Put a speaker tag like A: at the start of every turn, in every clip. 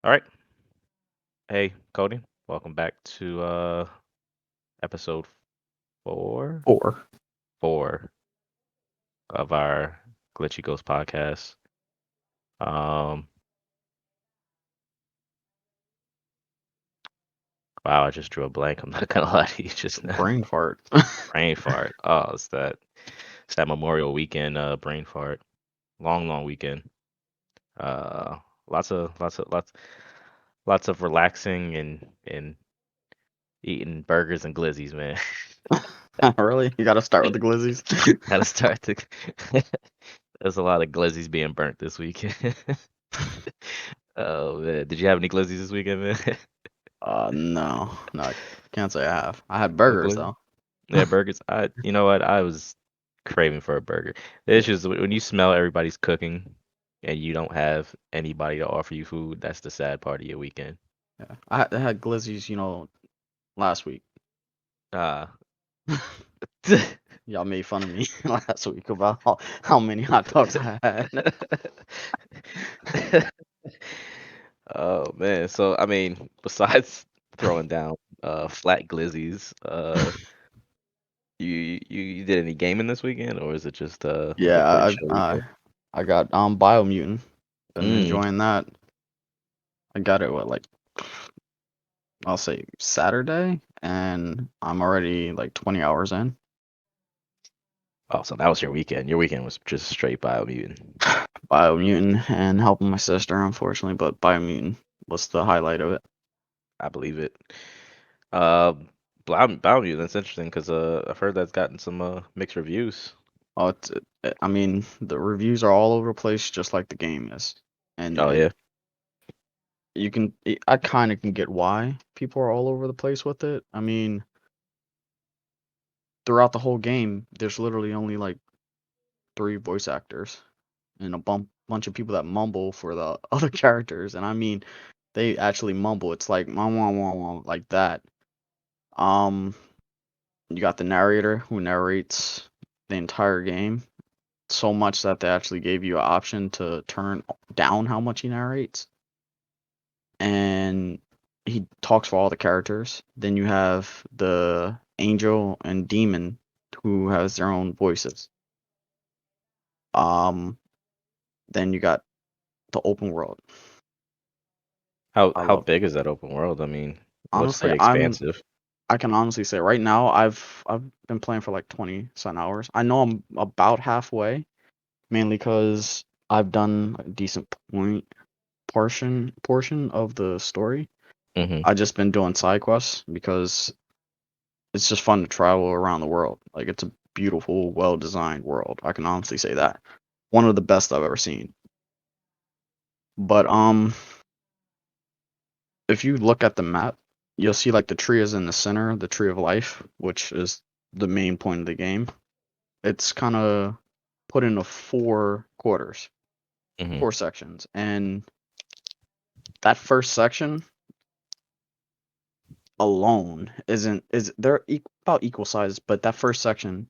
A: All right. Hey, Cody. Welcome back to episode four,
B: Four.
A: four of our Glitchy Ghost podcast. Um, wow, I just drew a blank. I'm not gonna lie to you just now.
B: Brain fart.
A: Brain fart. Oh, it's that Memorial Weekend brain fart. Long weekend. Uh, lots of relaxing and eating burgers and glizzies, man.
B: Really? You gotta start with the glizzies?
A: Gotta start to. There's a lot of glizzies being burnt this weekend. Oh man, did you have any glizzies this weekend, man?
B: No. No, I can't say I have. I had
A: No
B: burgers,
A: glizzy?
B: though.
A: Yeah, burgers. You know what? I was craving for a burger. The
B: Yeah.
A: issue is when you smell everybody's cooking and you don't have anybody to offer you food. That's the sad part of your weekend.
B: Yeah. I had glizzies, last week.
A: Uh,
B: Y'all made fun of me last week about how many hot dogs I had.
A: oh man. So I mean, besides throwing down flat glizzies, you did any gaming this weekend, or is it just a pretty
B: Yeah,
A: chill
B: I
A: weekend?
B: I, I got Biomutant. Been
A: Mm.
B: enjoying that. I got it, like, I'll say Saturday, and I'm already like 20 hours in.
A: Oh, so that was your weekend. Your weekend was just straight Biomutant.
B: Biomutant and helping my sister, unfortunately, but Biomutant was the highlight of it.
A: I believe it. Uh, Biomutant. That's interesting because I've heard that's gotten some mixed reviews.
B: Oh, I mean, the reviews are all over the place, just like the game is, and
A: Oh yeah.
B: I kind of can get why people are all over the place with it. I mean, throughout the whole game, there's literally only like three voice actors and a bunch of people that mumble for the other characters, and I mean, they actually mumble. It's like wah, wah, wah, wah, like that. Um, you got the narrator who narrates the entire game so much that they actually gave you an option to turn down how much he narrates, and he talks for all the characters. Then you have the angel and demon who has their own voices. Um, then you got the open world. I
A: How
B: love it.
A: big is that open world? I mean, it looks
B: Honestly,
A: pretty expansive.
B: I can honestly say right now I've been playing for like 20 some hours. I know I'm about halfway, mainly because I've done a decent portion of the story.
A: Hmm.
B: I just been doing side quests because it's just fun to travel around the world. Like it's a beautiful, well designed world. I can honestly say that. One of the best I've ever seen. But if you look at the map, you'll see like the tree is in the center, the tree of life, which is the main point of the game. It's kind of put into four quarters,
A: Hmm.
B: four sections, and that first section alone isn't is they're about equal size, but that first section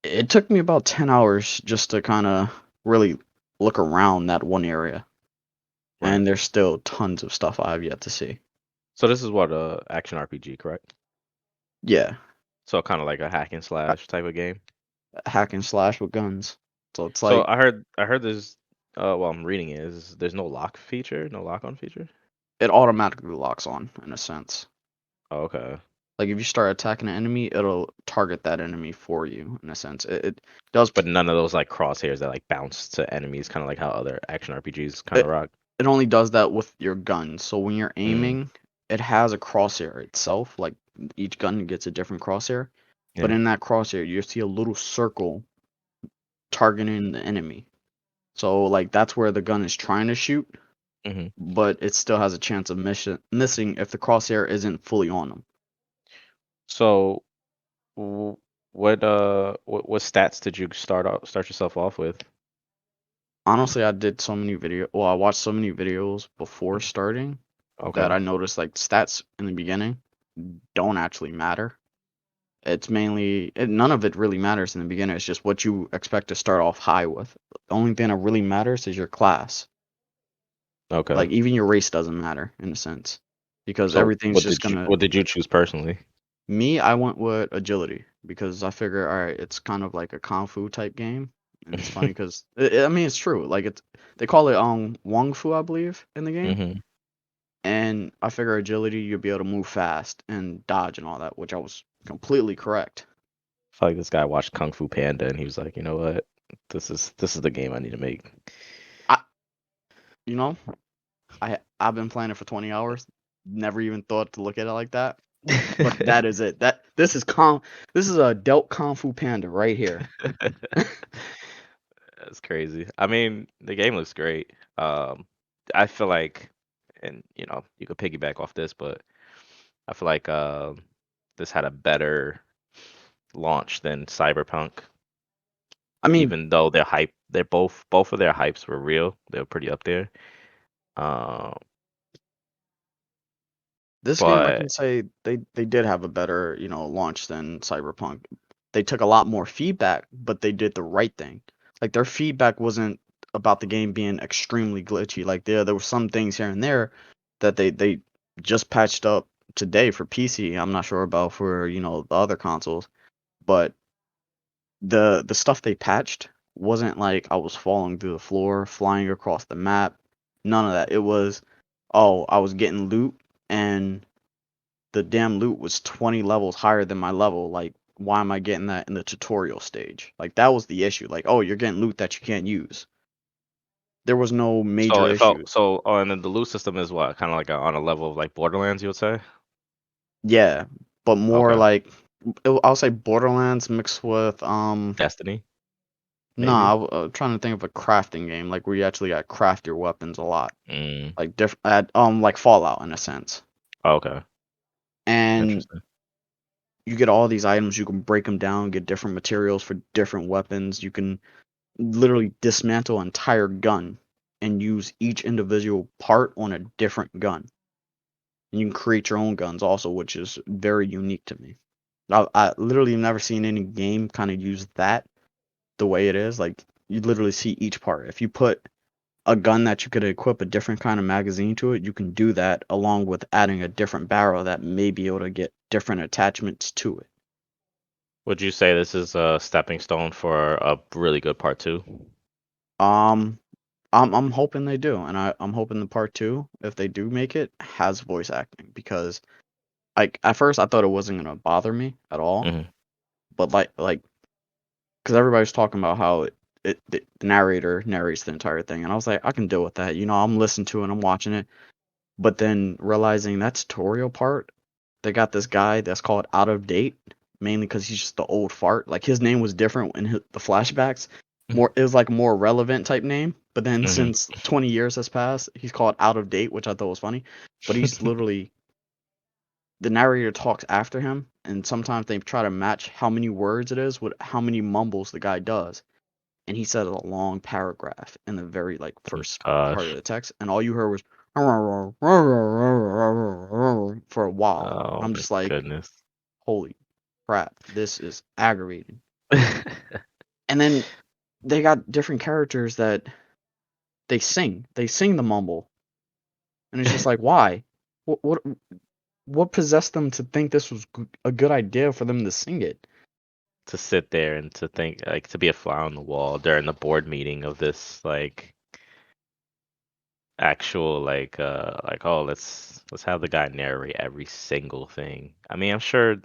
B: it took me about 10 hours just to kind of really look around that one area,
A: Right.
B: and there's still tons of stuff I have yet to see.
A: So this is what action RPG, correct?
B: Yeah,
A: So kind of like a hack and
B: ha-
A: slash type of game.
B: hack and slash with guns. So it's
A: So
B: like
A: I heard there's well, I'm reading it is there's no lock feature, no lock on feature.
B: it automatically locks on in a sense.
A: Oh, okay.
B: Like if you start attacking an enemy, it'll target that enemy for you in a sense. It does
A: But none of those like crosshairs that like bounce to enemies, kind of like how other action RPGs kind of
B: it,
A: rock.
B: it only does that with your gun. So when you're
A: Mm,
B: aiming, it has a crosshair itself. Like each gun gets a different crosshair. But
A: yeah.
B: in that crosshair, you see a little circle targeting the enemy. So like that's where the gun is trying to shoot,
A: Hmm.
B: but it still has a chance of missing if the crosshair isn't fully on them.
A: So w- what stats did you start yourself off with?
B: Honestly, I did so many I watched so many videos before starting that
A: Okay.
B: I noticed like stats in the beginning don't actually matter. None of it really matters in the beginning. It's just what you expect to start off high with. The only thing that really matters is your class.
A: Okay.
B: Like even your race doesn't matter in a sense, because
A: So
B: everything's just gonna.
A: what did you choose personally?
B: Me, I went with agility because I figure, all right, it's kind of like a kung fu type game, and it's funny because I mean it's true. Like it's they call it wong fu, I believe, in the game,
A: Hmm.
B: and I figure agility you'll be able to move fast and dodge and all that, which I was completely correct.
A: I feel like this guy watched Kung Fu Panda and he was like, you know what? This is the game I need to make.
B: I, you know, I've been playing it for 20 hours, never even thought to look at it like that, but that is it. This is a Delt Kung Fu Panda right here.
A: That's crazy. I mean, the game looks great. I feel like, and you could piggyback off this, but I feel like this had a better launch than Cyberpunk.
B: I mean,
A: Even though they're both of their hypes were real. They were pretty up there. Um,
B: this game, I
A: but
B: can say they did have a better, launch than Cyberpunk. They took a lot more feedback, but they did the right thing. Like their feedback wasn't about the game being extremely glitchy. Like there were some things here and there that they just patched up today for PC. I'm not sure about for, the other consoles, but the stuff they patched wasn't like I was falling through the floor, flying across the map. None of that. It was, oh, I was getting loot and the damn loot was 20 levels higher than my level. Like, why am I getting that in the tutorial stage? Like, that was the issue. Like, oh, you're getting loot that you can't use. There was no
A: so
B: major
A: it felt
B: issues.
A: so. Oh, and then the loot system is what kind of like on a level of like Borderlands, you would say?
B: Yeah, but more
A: Okay,
B: like I'll say Borderlands mixed with
A: Destiny maybe.
B: nah, I'm trying to think of a crafting game like where you actually got craft your weapons a lot,
A: Mm,
B: like different like Fallout in a sense.
A: okay,
B: And
A: interesting.
B: you get all these items, you can break them down, get different materials for different weapons. You can literally dismantle an entire gun and use each individual part on a different gun. And you can create your own guns also, which is very unique to me. I literally never seen any game kind of use that the way it is. Like you literally see each part. If you put a gun that you could equip a different kind of magazine to it, you can do that along with adding a different barrel that may be able to get different attachments to it.
A: Would you say this is a stepping stone for a really good part two?
B: Um, I'm hoping they do, and I'm hoping the part two, if they do make it, has voice acting because like at first I thought it wasn't gonna bother me at all,
A: Hmm.
B: but like because everybody's talking about how the narrator narrates the entire thing, and I was like I can deal with that. I'm listening to it, I'm watching it, but then realizing that tutorial part, they got this guy that's called out of date, mainly because he's just the old fart. Like his name was different in the flashbacks. It was like a more relevant type name. But then
A: Hmm.
B: since 20 years has passed, he's called out of date, which I thought was funny. But he's literally the narrator talks after him, and sometimes they try to match how many words it is with how many mumbles the guy does. And he said a long paragraph in the very like first part of
A: Gosh.
B: the text, and all you heard was for a while.
A: Oh
B: I'm
A: my
B: just like,
A: goodness.
B: holy crap, this is aggravating. And then they got different characters that they sing the mumble, and it's just like, why? What what possessed them to think this was a good idea for them to sing it?
A: To sit there and to think like to be a fly on the wall during the board meeting of this like actual like oh let's have the guy narrate every single thing. I mean, I'm sure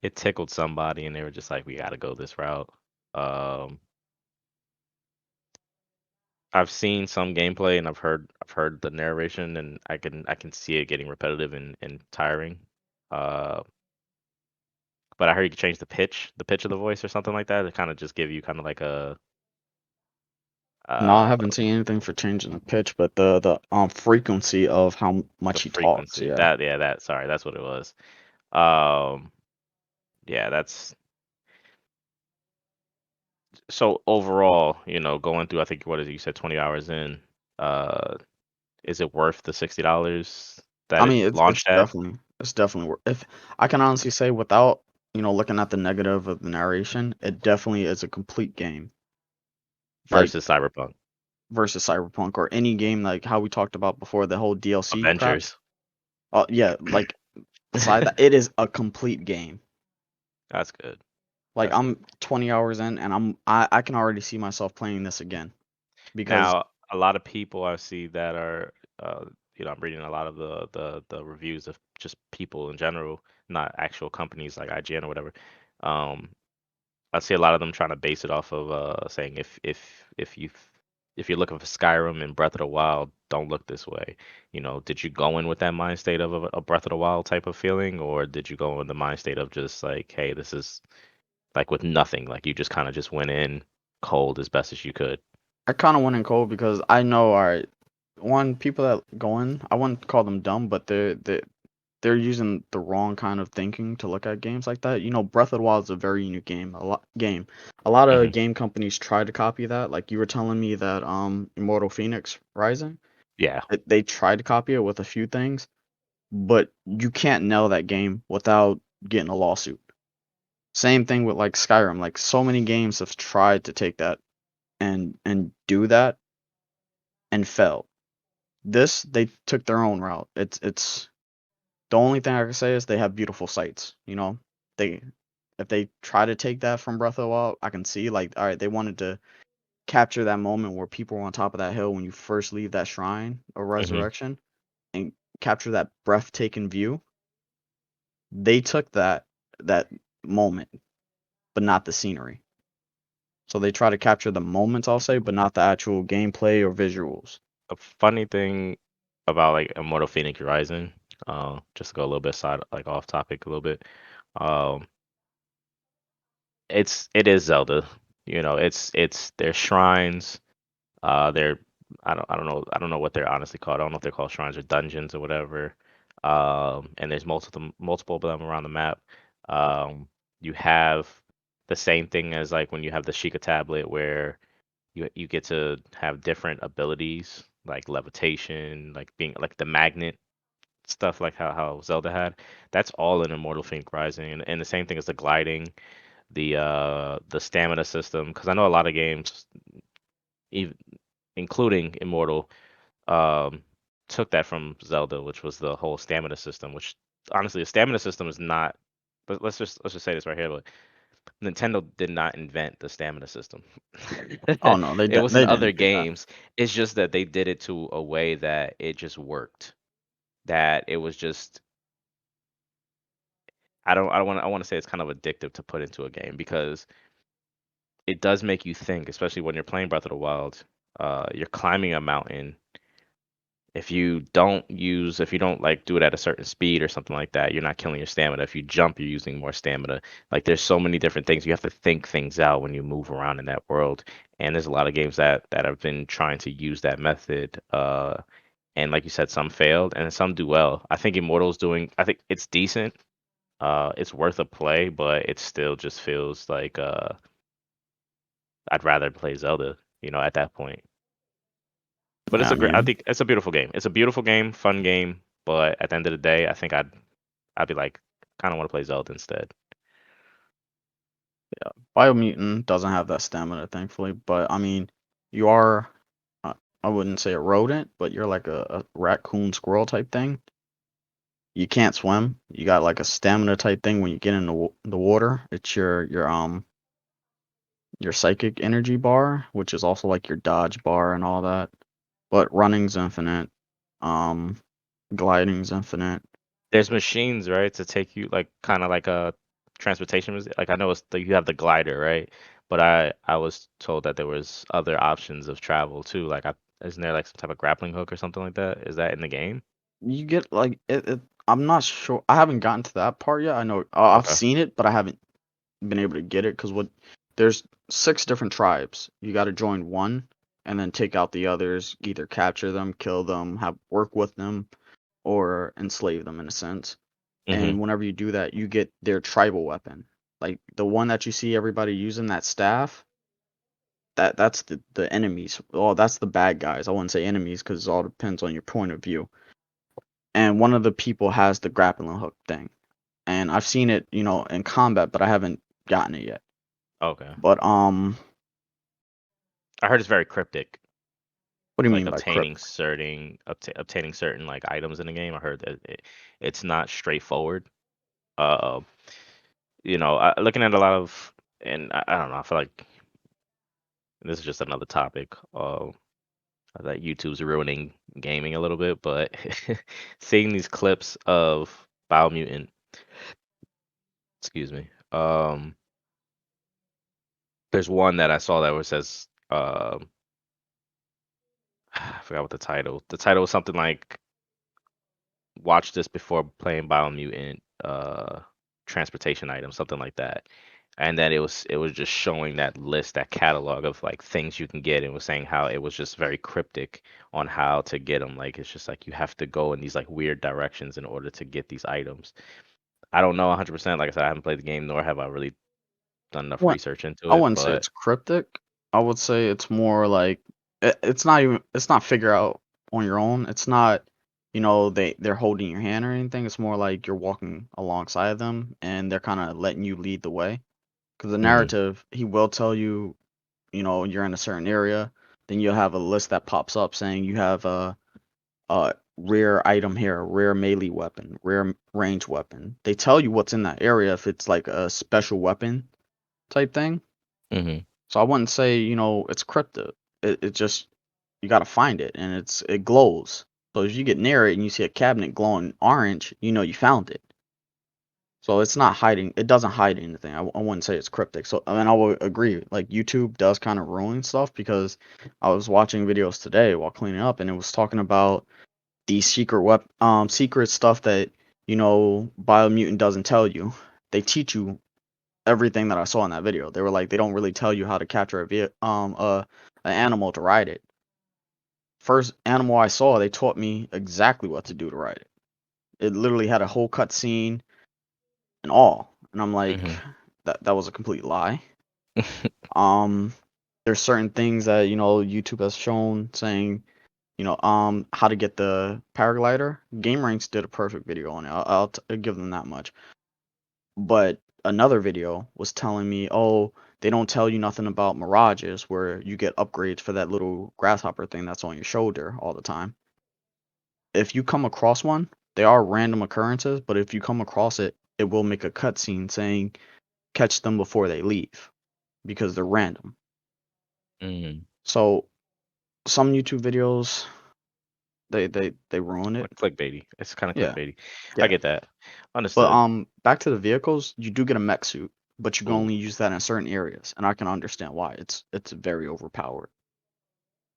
A: it tickled somebody and they were just like we got to go this route. Um I've seen some gameplay and I've heard the narration and I can see it getting repetitive and tiring. Uh but I heard you could change the pitch of the voice or something like that to kind of just give you kind of like a
B: No, I
A: uh
B: haven't seen anything for changing the pitch, but the frequency of how
A: the
B: much he talks.
A: frequency.
B: Yeah.
A: That yeah, that sorry, that's what it was. Um yeah, that's so overall, going through I think what is it, you said 20 hours in, uh is it worth the $60 that
B: I
A: it
B: mean,
A: launched at
B: it's definitely worth. If I can honestly say, without looking at the negative of the narration, it definitely is a complete game. Like
A: versus Cyberpunk?
B: versus Cyberpunk or any game like how we talked about before, the whole DLC crap.
A: Avengers.
B: Oh yeah, like beside that, it is a complete game.
A: That's good.
B: Like
A: That's good.
B: I'm 20 hours in and I can already see myself playing this again because
A: Now, a lot of people I see that are, I'm reading a lot of the reviews of just people in general, not actual companies like IGN or whatever. Um, I see a lot of them trying to base it off of saying if you're looking for Skyrim and Breath of the Wild, don't look this way. Did you go in with that mind state of a Breath of the Wild type of feeling, or did you go in the mind state of just like, hey, this is like with nothing, like you just kind of just went in cold as best as you could?
B: I kind of went in cold because I know, all right, one, people that go in, I wouldn't call them dumb, but they're using the wrong kind of thinking to look at games like that. You know, Breath of the Wild is a very unique game. A lot of
A: Hmm.
B: game companies try to copy that. Like you were telling me that Immortal Phoenix Rising,
A: Yeah.
B: they tried to copy it with a few things, but you can't nail that game without getting a lawsuit. Same thing with like Skyrim. Like so many games have tried to take that and do that and failed. This they took their own route. It's the only thing I can say is they have beautiful sights. You know, they if they try to take that from Breath of the Wild, I can see like all right, they wanted to capture that moment where people were on top of that hill when you first leave that shrine of
A: Hmm.
B: resurrection and capture that breathtaking view. They took that moment, but not the scenery. So they try to capture the moments, I'll say, but not the actual gameplay or visuals.
A: A funny thing about like Immortal Phoenix Rising, just to go a little bit side, like off topic a little bit. Um, it is Zelda. It's their shrines. They're I don't know what they're honestly called. I don't know if they're called shrines or dungeons or whatever. And there's multiple of them around the map. Um, you have the same thing as like when you have the Sheikah tablet where you get to have different abilities like levitation, like being like the magnet stuff, like how Zelda had. That's all in Immortal Phoenix Rising, and the same thing as the gliding, the stamina system. Because I know a lot of games, even including Immortal, um, took that from Zelda, which was the whole stamina system. Which honestly, the stamina system is not. But let's just say this right here. Like, Nintendo did not invent the stamina system.
B: Oh no,
A: It was in
B: they
A: other
B: didn't do that.
A: games. It's just that they did it to a way that it just worked. That it was just I want to say it's kind of addictive to put into a game because it does make you think, especially when you're playing Breath of the Wild. You're climbing a mountain. If you don't like do it at a certain speed or something like that, you're not killing your stamina. If you jump, you're using more stamina. Like there's so many different things. You have to think things out when you move around in that world. And there's a lot of games that have been trying to use that method. And like you said, some failed and some do well. I think it's decent. It's worth a play, but it still just feels like I'd rather play Zelda, at that point. But
B: Yeah, I
A: I
B: mean,
A: think it's a beautiful game. It's a beautiful game, fun game. But at the end of the day, I think I'd be like, kind of want to play Zelda instead.
B: Biomutant doesn't have that stamina, thankfully. But I mean, you are, uh, I wouldn't say a rodent, but you're like a raccoon squirrel type thing. You can't swim. You got like a stamina type thing when you get in the water. It's your psychic energy bar, which is also like your dodge bar and all that. But running's infinite. Um, gliding's infinite.
A: There's machines, right, to take you like kind of like a transportation. Like I know you have the glider, right? But I was told that there was other options of travel too. Isn't there like some type of grappling hook or something like that? Is that in the game?
B: You get like I'm not sure. I haven't gotten to that part yet. I know I've
A: Okay.
B: seen it, but I haven't been able to get it because what there's six different tribes. You got to join one and then take out the others. Either capture them, kill them, have work with them, or enslave them in a sense.
A: Hmm.
B: And whenever you do that, you get their tribal weapon. Like the one that you see everybody using, that staff. That's the enemies. Well, that's the bad guys. I wouldn't say enemies because it all depends on your point of view. And one of the people has the grappling hook thing. And I've seen it, in combat, but I haven't gotten it yet.
A: Okay.
B: But
A: I heard it's very cryptic.
B: What do you
A: like
B: mean by crypt?
A: obtaining certain like items in the game. I heard that it's not straightforward. Uh, looking at a lot of, and I don't know. I feel like this is just another topic. That YouTube's ruining gaming a little bit, but seeing these clips of Biomutant, excuse me. There's one that I saw that was says, I forgot what the title. The title was something like "Watch this before playing Biomutant." Transportation item, something like that. And then it was just showing that list, that catalog of like things you can get, and was saying how it was just very cryptic on how to get them. Like it's just like you have to go in these like weird directions in order to get these items. I don't know 100%. Like I said, I haven't played the game, nor have I really done enough
B: What
A: research into
B: I
A: it.
B: wouldn't say
A: But
B: it's cryptic. I would say it's more like it's not figure out on your own. It's not, they're holding your hand or anything. It's more like you're walking alongside them and they're kind of letting you lead the way. Because the
A: hmm
B: narrative, he will tell you, you're in a certain area. Then you'll have a list that pops up saying you have a rare item here, a rare melee weapon, rare range weapon. They tell you what's in that area if it's like a special weapon type thing.
A: hmm
B: So I wouldn't say, it's cryptic. It just you gotta find it and it glows. So if you get near it and you see a cabinet glowing orange, you know you found it. So it's not hiding. It doesn't hide anything. I wouldn't say it's cryptic. So I mean, I would agree. Like YouTube does kind of ruin stuff because I was watching videos today while cleaning up and it was talking about these secret stuff that Biomutant doesn't tell you. They teach you everything that I saw in that video. They were like they don't really tell you how to capture an animal to ride it. First animal I saw, they taught me exactly what to do to ride it. It literally had a whole cut scene and all. And I'm like,
A: hmm
B: that was a complete lie. Um there's certain things that, YouTube has shown saying, how to get the paraglider. Game Ranks did a perfect video on it. I'll give them that much. But another video was telling me, oh, they don't tell you nothing about mirages where you get upgrades for that little grasshopper thing that's on your shoulder all the time. If you come across one, they are random occurrences, but if you come across it, it will make a cutscene saying catch them before they leave because they're random.
A: mm
B: So some YouTube videos they ruin it.
A: Clickbaity. It's kind of
B: Yeah,
A: clickbaity. I
B: yeah.
A: get that.
B: But
A: Understood.
B: back to the vehicles, you do get a mech suit, but you can
A: Ooh.
B: only use that in certain areas, and I can understand why. It's very overpowered.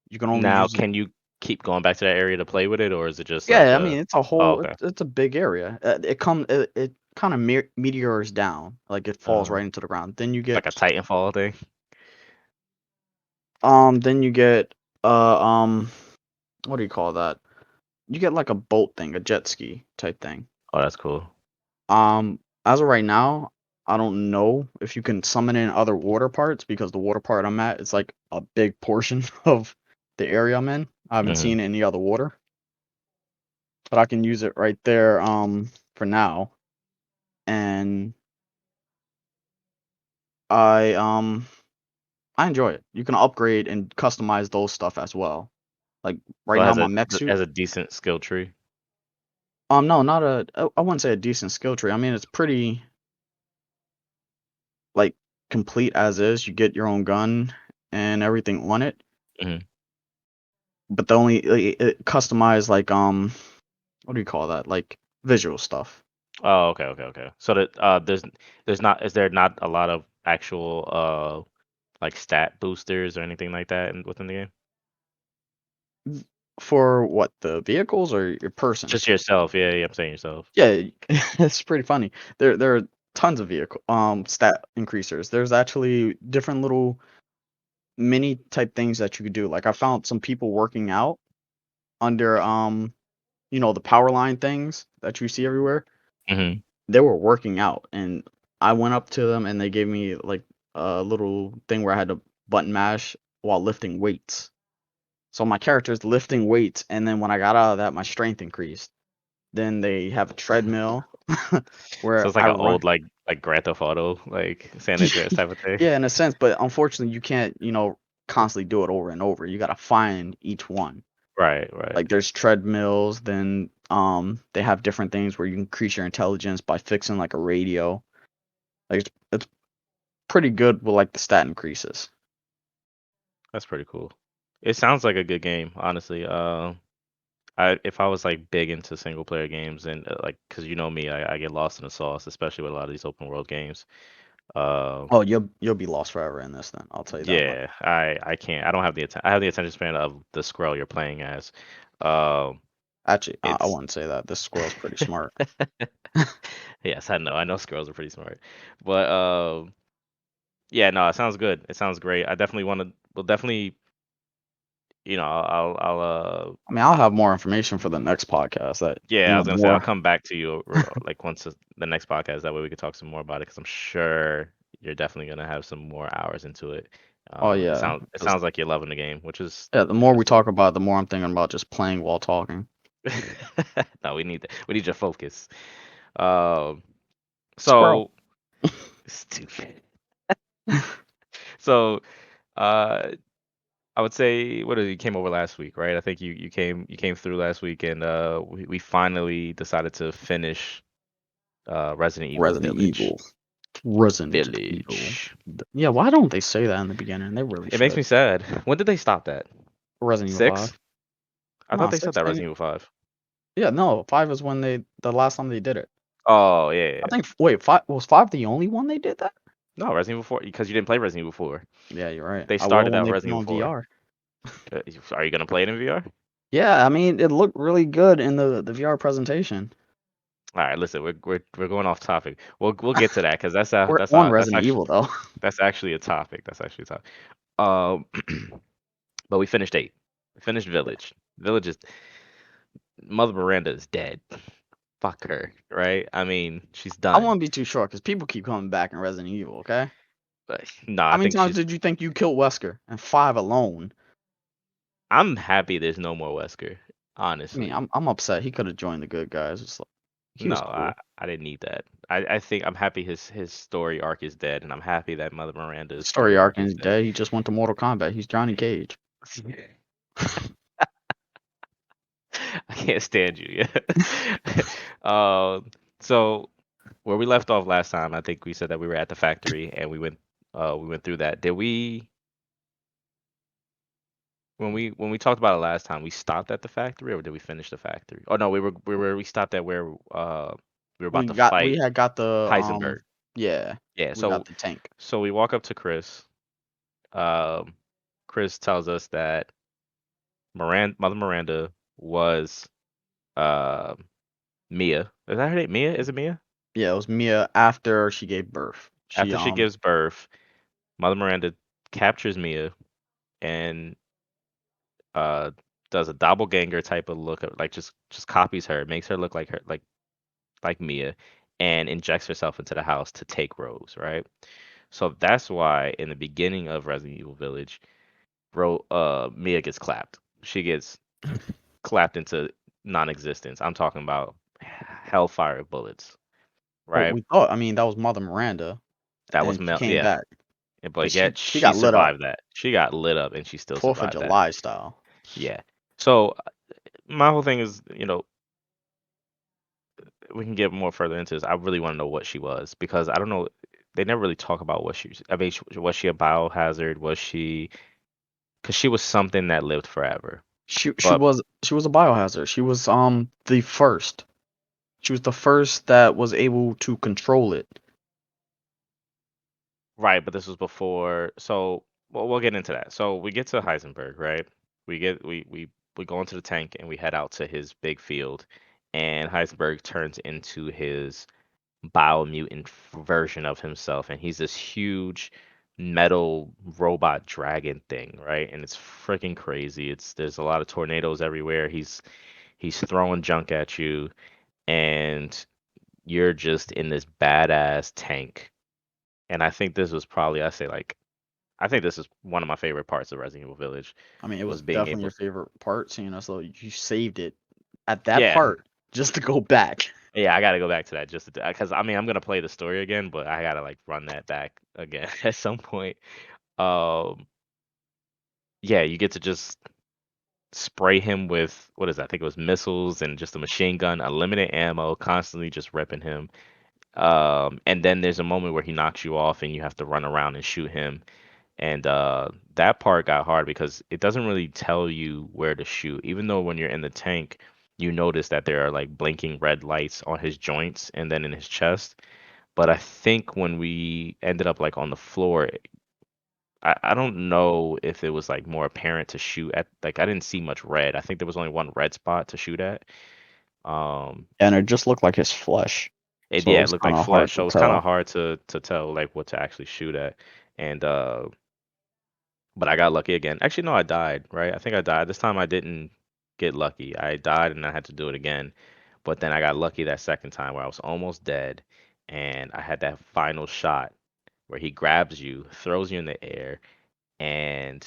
B: You can only
A: Now,
B: use it.
A: can you keep going back to that area to play with it, or is it just like
B: Yeah, I
A: a?
B: mean it's a
A: Oh,
B: whole
A: okay.
B: it's a big area. It kind of meteors down, like it falls
A: Uh,
B: right into the ground. Then you
A: like
B: get
A: a Titanfall thing.
B: then you get uh um what do you call that? You get like a boat thing, a jet ski type thing.
A: Oh, that's cool.
B: As of right now, I don't know if you can summon in other water parts because the water part I'm at is like a big portion of the area I'm in. I haven't
A: hmm
B: seen any other water, but I can use it right there for now. And I I enjoy it. You can upgrade and customize those stuff as well. Like right
A: So it
B: now
A: has
B: my mech suit.
A: has a decent skill tree.
B: No, not I wouldn't say a decent skill tree. I mean it's pretty like complete as is. You get your own gun and everything on it.
A: hmm
B: But the only it customized like what do you call that? Like visual stuff.
A: Oh, okay, okay, okay. So that there's not is there not a lot of actual like stat boosters or anything like that within the game?
B: For what, the vehicles or your person?
A: Just yourself, yeah, yeah. I'm saying yourself.
B: Yeah, it's pretty funny. There are tons of vehicle stat increasers. There's actually different little mini type things that you could do. Like I found some people working out under the power line things that you see everywhere.
A: hmm
B: They were working out and I went up to them and they gave me like a little thing where I had to button mash while lifting weights. So my character's lifting weights and then when I got out of that my strength increased. Then they have a treadmill
A: So
B: where
A: it's like
B: I
A: an
B: run.
A: old like Grand Theft Auto like San Andreas type of thing.
B: Yeah, in a sense, but unfortunately you can't, constantly do it over and over. You gotta find each one.
A: Right, right.
B: Like there's treadmills, then they have different things where you can increase your intelligence by fixing like a radio. Like it's pretty good with like the stat increases.
A: That's pretty cool. It sounds like a good game, honestly. If I was like big into single player games and like, cause you know me, I get lost in the sauce, especially with a lot of these open world games. Uh,
B: Oh, you'll be lost forever in this then. I'll tell you that much.
A: yeah, I can't. I don't have I have the attention span of the squirrel you're playing as. Um,
B: Actually, I
A: it's
B: wouldn't say that. This squirrel's pretty smart.
A: yes, I know. I know squirrels are pretty smart, but yeah, no, it sounds good. It sounds great. I definitely want to. Well, definitely, I'll
B: I mean, I'll have more information for the next podcast. That
A: yeah, I was gonna say I'll
B: more.
A: come back to you like once the next podcast. That way we could talk some more about it because I'm sure you're definitely gonna have some more hours into it.
B: Oh yeah,
A: It
B: 'cause,
A: sounds like you're loving the game,
B: yeah. The more we
A: is dope.
B: talk about it, the more I'm thinking about just playing while talking.
A: No, we need your focus. Um,
B: Squirrel.
A: so stupid. So uh, I would say what did you came over last week, right? I think you came through last week, and we finally decided to finish Resident Evil
B: Resident
A: Village.
B: Evil. Resident Evil.
A: Village.
B: Yeah, why don't they say that in the beginning? They really
A: It makes
B: should.
A: me sad. When did they stop that?
B: Resident Evil
A: 6?
B: 5.
A: I thought
B: No,
A: they said
B: 6
A: that
B: came.
A: Resident Evil 5.
B: Yeah, no, 5 is when the last time they did it.
A: Oh, yeah, yeah,
B: I
A: yeah.
B: think wait, 5 was 5 the only one they did that?
A: No, Resident Evil 4 because you didn't play Resident Evil 4.
B: Yeah, you're right.
A: They
B: I will
A: started
B: when
A: out
B: they put it
A: Resident Evil
B: on
A: 4.
B: VR.
A: Are you gonna play it in VR?
B: Yeah, I mean, it looked really good in the VR presentation.
A: All right, listen, we're going off topic. We'll get to that because
B: We're on Resident
A: actually
B: Evil though.
A: that's actually a topic. That's actually a topic. Um, but we finished 8. We finished Village. Village is Mother Miranda is dead. Fuck her, right? I mean, she's
B: I
A: done.
B: won't be too short because people keep coming back in Resident Evil. Okay,
A: But no,
B: how
A: I
B: many
A: think
B: times
A: she's.
B: did you think you killed Wesker? And 5 alone.
A: I'm happy there's no more Wesker,
B: I mean,
A: honestly.
B: I'm upset. He could have joined the good guys. It's like, he
A: No,
B: was cool.
A: I didn't need that. I think I'm happy his story arc is dead, and I'm happy that Mother Miranda's
B: His story
A: story
B: arc
A: arc is
B: is
A: dead.
B: dead. He just went to Mortal Kombat. He's Johnny Cage.
A: I can't stand you. Yeah. So where we left off last time, I think we said that we were at the factory and we went through that. Did we when we talked about it last time, we stopped at the factory or did we finish the factory? Oh no, we stopped at where we were about to
B: We
A: fight
B: had got the
A: Heisenberg.
B: yeah,
A: Yeah,
B: we got the tank.
A: so we walk up to Chris. Um, Chris tells us that Mother Miranda was uh, Mia. Is that her name? Mia? Is it Mia?
B: Yeah, it was Mia after she gave birth. She
A: After she gives birth, Mother Miranda captures Mia and uh, does a doppelganger type of look, like just copies her, makes her look like her, like Mia, and injects herself into the house to take Rose, right? So that's why in the beginning of Resident Evil Village, Mia gets clapped. She gets clapped into non-existence. I'm talking about hellfire bullets,
B: But
A: right?
B: we thought, I mean, that was Mother Miranda,
A: That was
B: and she
A: Mel.
B: came
A: Yeah,
B: back, but
A: but yet
B: she
A: she
B: got lit up,
A: survived that. She got lit up and she still
B: 4th of
A: survived that.
B: July style.
A: Yeah. So my whole thing is, we can get more further into this. I really want to know what she was because I don't know. They never really talk about what she was. I mean, was she a biohazard? Was she? Because she was something that lived forever.
B: She
A: But
B: was a biohazard. She was the first. She was the first that was able to control it.
A: right, but this was before. So we'll get into that. So we get to Heisenberg, right? We go into the tank and we head out to his big field, and Heisenberg turns into his biomutant version of himself, and he's this huge metal robot dragon thing, right? And it's freaking crazy. There's a lot of tornadoes everywhere. He's throwing junk at you, and you're just in this badass tank. And I think this was probably I think this is one of my favorite parts of Resident Evil Village
B: I mean, it
A: was
B: was
A: being
B: definitely
A: able
B: your favorite part, seeing as though you saved it at that
A: yeah.
B: part just to go back.
A: Yeah, I gotta go back to that just because I mean I'm gonna play the story again, but I gotta like run that back again at some point. Um, yeah, you get to just spray him with what is that? I think it was missiles and just a machine gun, unlimited ammo, constantly just ripping him. And then there's a moment where he knocks you off and you have to run around and shoot him. And that part got hard because it doesn't really tell you where to shoot. Even though when you're in the tank, you notice that there are like blinking red lights on his joints and then in his chest. But I think when we ended up like on the floor, I don't know if it was like more apparent to shoot at. Like I didn't see much red. I think there was only one red spot to shoot at. Um,
B: And it just looked like his flesh,
A: it
B: so it
A: yeah, it
B: was
A: looked
B: kind
A: like
B: of hard
A: flesh,
B: to
A: so it was kind of
B: tell.
A: hard to tell like what to actually shoot at. And but I got lucky again. Actually, no, I died, right? I think I died. This time I didn't get lucky. I died and I had to do it again. But then I got lucky that second time where I was almost dead and I had that final shot where he grabs you, throws you in the air, and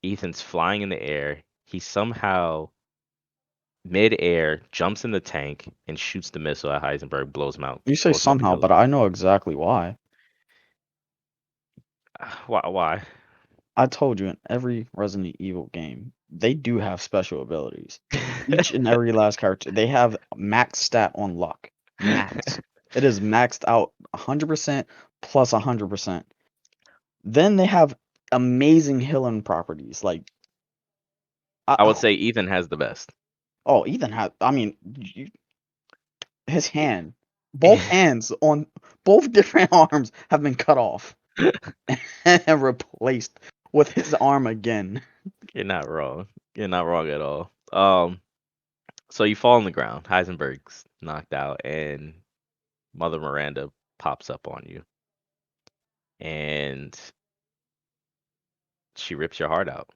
A: Ethan's flying in the air. He somehow mid-air jumps in the tank and shoots the missile at Heisenberg,
B: You say
A: blows him up and
B: somehow,
A: kills
B: but
A: him.
B: I know exactly why.
A: Why? Why?
B: I told you in every Resident Evil game, they do have special abilities. Each and every last character, they have max stat on luck. Max. It is maxed out 100% plus 100%. Then they have amazing healing properties. Like,
A: I would
B: oh,
A: say Ethan has the best.
B: oh, Ethan had, I mean, his hand, both hands on both different arms have been cut off and replaced with his arm again.
A: You're not wrong. You're not wrong at all. So you fall on the ground. Heisenberg's knocked out, and Mother Miranda pops up on you, and she rips your heart out.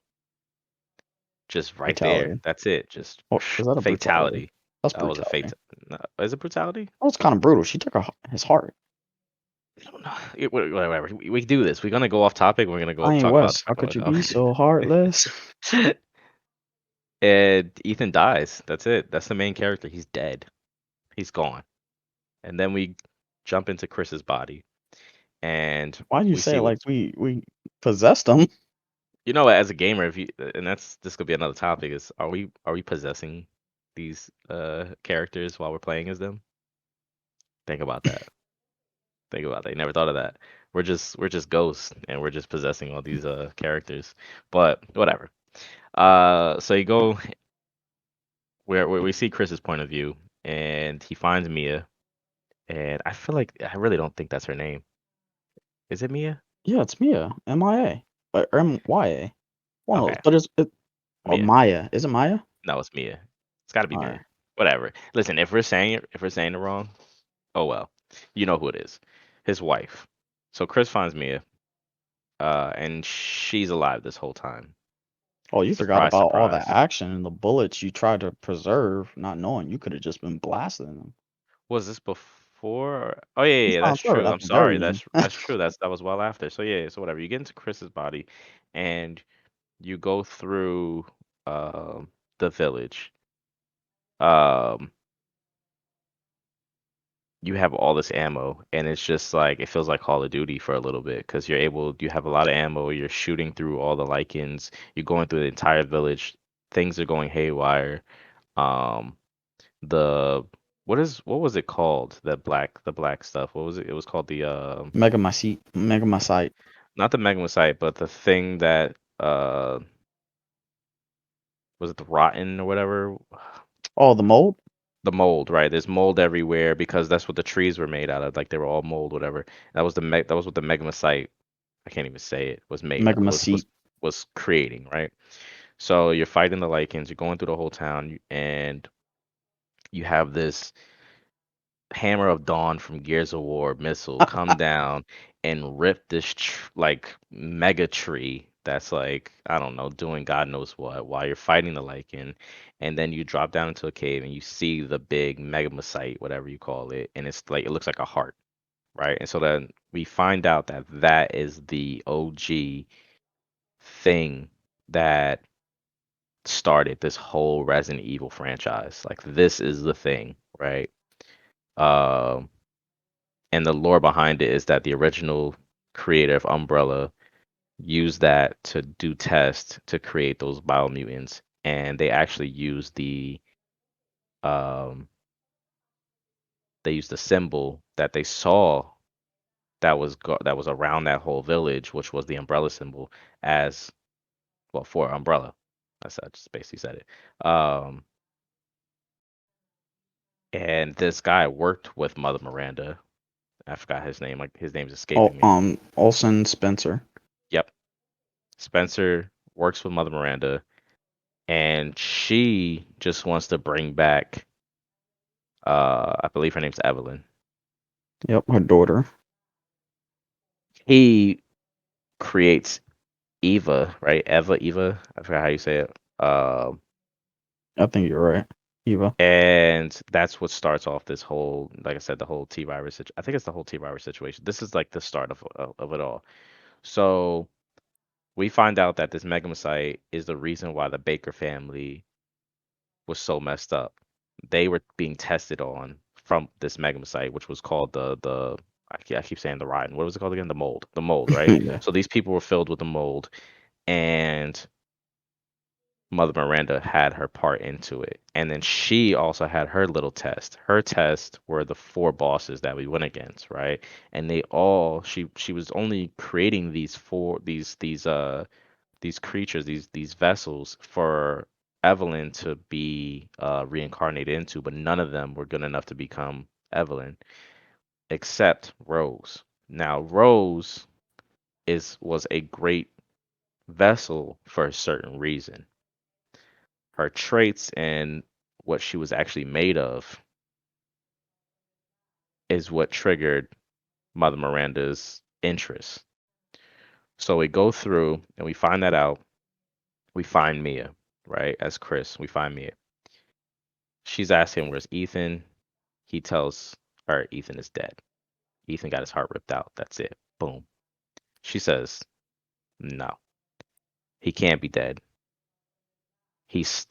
A: Just right there.
B: Brutality.
A: That's it. Just
B: Well, is that a brutality?
A: fatality.
B: That's
A: That was a
B: brutality.
A: fate. No, is it brutality?
B: That was kind of brutal. She took his heart.
A: I don't know. Whatever. We do this. We're gonna go off topic. We're gonna go
B: I ain't
A: talk about
B: West. How
A: Dragon
B: could you
A: Ball.
B: be so heartless?
A: Okay. And Ethan dies. That's it. That's the main character. He's dead. He's gone. And then we jump into Chris's body, and
B: Why do you
A: we
B: say
A: see
B: it like
A: what's.
B: we possessed him?
A: You know, as a gamer, if you and that's this could be another topic is are we possessing these characters while we're playing as them? Think about that. Think about that. You never thought of that. We're just ghosts and we're just possessing all these characters. But whatever. So you go where we see Chris's point of view and he finds Mia and I feel like I really don't think that's her name. Is it Mia?
B: Yeah, it's Mia. M-I-A. Or M-Y-A. One of those.
A: Okay,
B: But or
A: Mia.
B: Maya. Is it Maya?
A: No, it's Mia. It's got to be Mia.
B: Alright.
A: Whatever. Listen, if we're saying it wrong, oh well. You know who it is. His wife. So Chris finds Mia, and she's alive this whole time.
B: Oh, you forgot
A: Surprise,
B: about all the
A: surprise.
B: action and the bullets you tried to preserve, not knowing you could have just been blasting them.
A: Was this before? Oh yeah, yeah,
B: You
A: yeah, that's
B: found her
A: true.
B: at
A: I'm
B: the very
A: sorry.
B: end.
A: That's true. That was well after. So yeah, so whatever. You get into Chris's body, and you go through the village. Um, you have all this ammo, and it's just like it feels like Call of Duty for a little bit because you have a lot of ammo. You're shooting through all the lichens. You're going through the entire village. Things are going haywire. Um, the what was it called? The black stuff. What was it? It was called the
B: Megamycete.
A: not the Megamosite, but the thing that was it the rotten or whatever?
B: Oh, the mold?
A: The mold, right? There's mold everywhere because that's what the trees were made out of. Like they were all mold, whatever. That was what the Megamosite, I can't even say it, was made was
B: Megamycete.
A: was creating, right? So you're fighting the Lycans, you're going through the whole town, and you have this Hammer of Dawn from Gears of War missile come down and rip this like mega tree that's like I don't know doing God knows what while you're fighting the Lycan, and then you drop down into a cave and you see the big megamosite, whatever you call it, and it's like it looks like a heart, right? And so then we find out that that is the OG thing that started this whole Resident Evil franchise. Like this is the thing, right? Um and the lore behind it is that the original creator of Umbrella use that to do tests to create those biomutants, and they actually use um the symbol that they saw that was around that whole village, which was the umbrella symbol, as well for umbrella. I just basically said it. And this guy worked with Mother Miranda. I forgot his name. Like his name's
B: Oh,
A: escaping me.
B: Olsen Spencer.
A: Yep. Spencer works with Mother Miranda, and she just wants to bring back. I believe her name's Evelyn.
B: Yep, her daughter.
A: He creates Eva, right? Eva. I forgot how you say it.
B: I think you're right. Eva.
A: And that's what starts off this whole, like I said, the whole T virus. I think it's the whole T virus situation. This is like the start of it all. So we find out that this megamycete is the reason why the Baker family was so messed up. They were being tested on from this megamycete, which was called the I keep saying the rotten. What was it called again? The mold. The mold, right?
B: Yeah.
A: So these people were filled with the mold, and Mother Miranda had her part into it. And then she also had her little test. Her tests were the four bosses that we went against, right? And they all she was only creating these creatures, these vessels for Evelyn to be reincarnated into, but none of them were good enough to become Evelyn except Rose. Now Rose was a great vessel for a certain reason. Her traits and what she was actually made of is what triggered Mother Miranda's interest. So we go through and we find that out. We find Mia, right? As Chris, we find Mia. She's asking, where's Ethan? He tells her Ethan is dead. Ethan got his heart ripped out. That's it. Boom. She says, no, he can't be dead. He's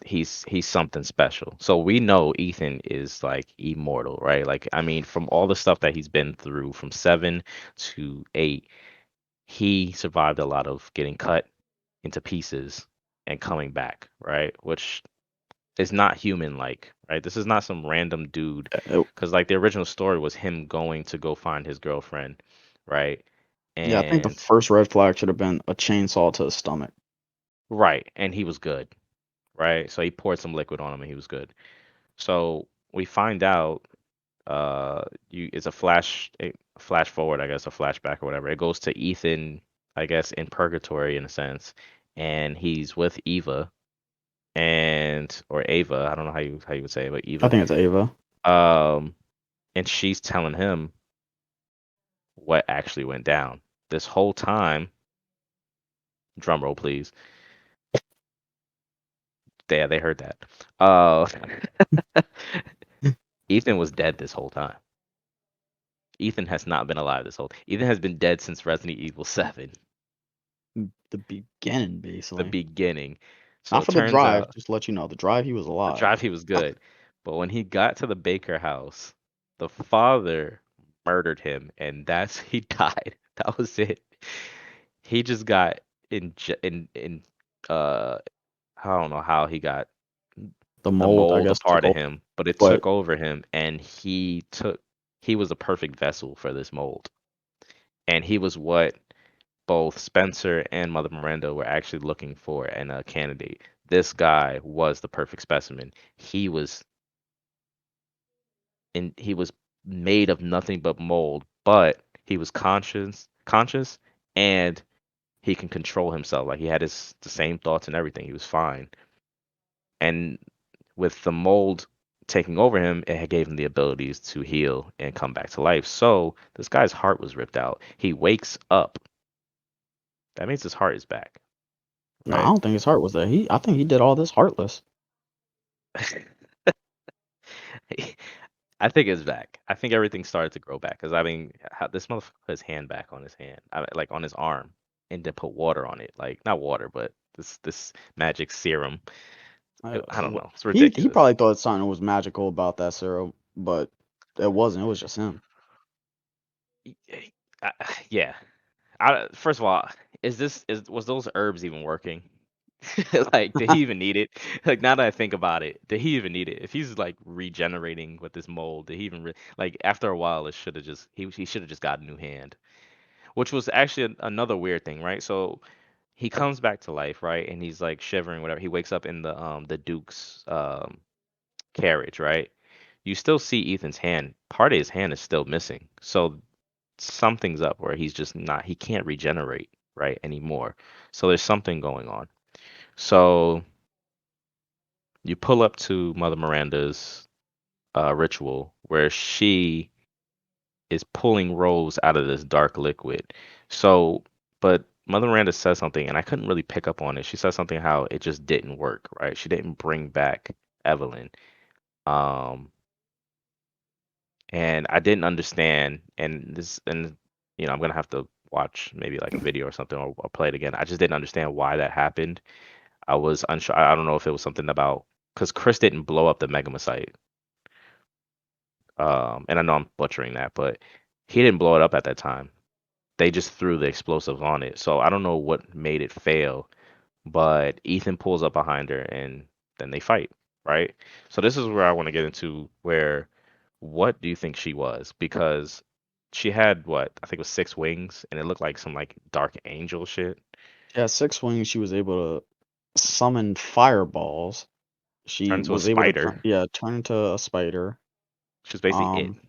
A: something special. So we know Ethan is like immortal, right? Like I mean, from all the stuff that he's been through from 7 to 8, he survived a lot of getting cut into pieces and coming back, right? Which is not human like, right? This is not some random dude
B: Uh,
A: because like the original story was him going to go find his girlfriend, right?
B: Yeah, I think the
A: And
B: first red flag should have been a chainsaw to the stomach.
A: right, and he was good, right? So he poured some liquid on him and he was good. So we find out you it's a flash forward, I guess, a flashback or whatever. It goes to Ethan, I guess, in purgatory in a sense, and he's with Eva and or Ava, I don't know how you would say it, but
B: I
A: Eva.
B: think it's Ava.
A: Um and she's telling him what actually went down. This whole time, drum roll please. They heard that. Uh Ethan was dead this whole time. Ethan has not been alive this whole. Ethan has been dead since Resident Evil 7,
B: The beginning,
A: the
B: basically.
A: beginning. So
B: Not
A: it
B: for the
A: turns
B: drive,
A: out
B: just to let you know. The drive, he was
A: the
B: alive.
A: drive he was good, but when he got to the Baker house, the father murdered him, and that's he died. That was it. He just got in uh I don't know how he got
B: The
A: the
B: mold, I
A: mold a
B: guess, took
A: part of
B: over.
A: him, but it
B: But
A: took over him, and he was a perfect vessel for this mold, and he was what both Spencer and Mother Miranda were actually looking for in a candidate. This guy was the perfect specimen. He was made of nothing but mold, but he was conscious, and he can control himself. Like he had the same thoughts and everything. He was fine. And with the mold taking over him, it gave him the abilities to heal and come back to life. So this guy's heart was ripped out. He wakes up. That means his heart is back,
B: no, I
A: right?
B: don't think his heart was there. I think he did all this heartless.
A: I think it's back. I think everything started to grow back because I mean, this motherfucker put his hand back on his hand, like on his arm, and then put water on it. Like not water, but this magic serum. I don't know. It's
B: He
A: ridiculous.
B: probably thought something was magical about that serum, but it wasn't. It was just him.
A: Y- y- yeah. First of all, was those herbs even working? Like, did he even need it? Like, now that I think about it, did he even need it? If he's like regenerating with this mold, did he even like after a while it should have just he should have just got a new hand, which was actually another weird thing, right? So he comes back to life, right? And he's like shivering, whatever. He wakes up in the Duke's carriage, right? You still see Ethan's hand. Part of his hand is still missing. So something's up where he's just not he can't regenerate, right, anymore. So there's something going on. So you pull up to Mother Miranda's ritual where she is pulling Rose out of this dark liquid. So, but Mother Miranda says something, and I couldn't really pick up on it. She said something how it just didn't work, right? She didn't bring back Evelyn. Um, and I didn't understand, and I'm gonna have to watch maybe like a video or something or play it again. I just didn't understand why that happened. I was unsure. I don't know if it was something about because Chris didn't blow up the Megamycite. And I know I'm butchering that, but he didn't blow it up at that time. They just threw the explosives on it. So I don't know what made it fail, but Ethan pulls up behind her and then they fight, right? So this is where I want to get into where what do you think she was? Because she had what I think it was 6 wings and it looked like some like dark angel shit.
B: Yeah, six wings. She was able to summon fireballs. She
A: Turned into a
B: was able to turn,
A: spider.
B: yeah, turn into a spider.
A: She was basically it.
B: Um,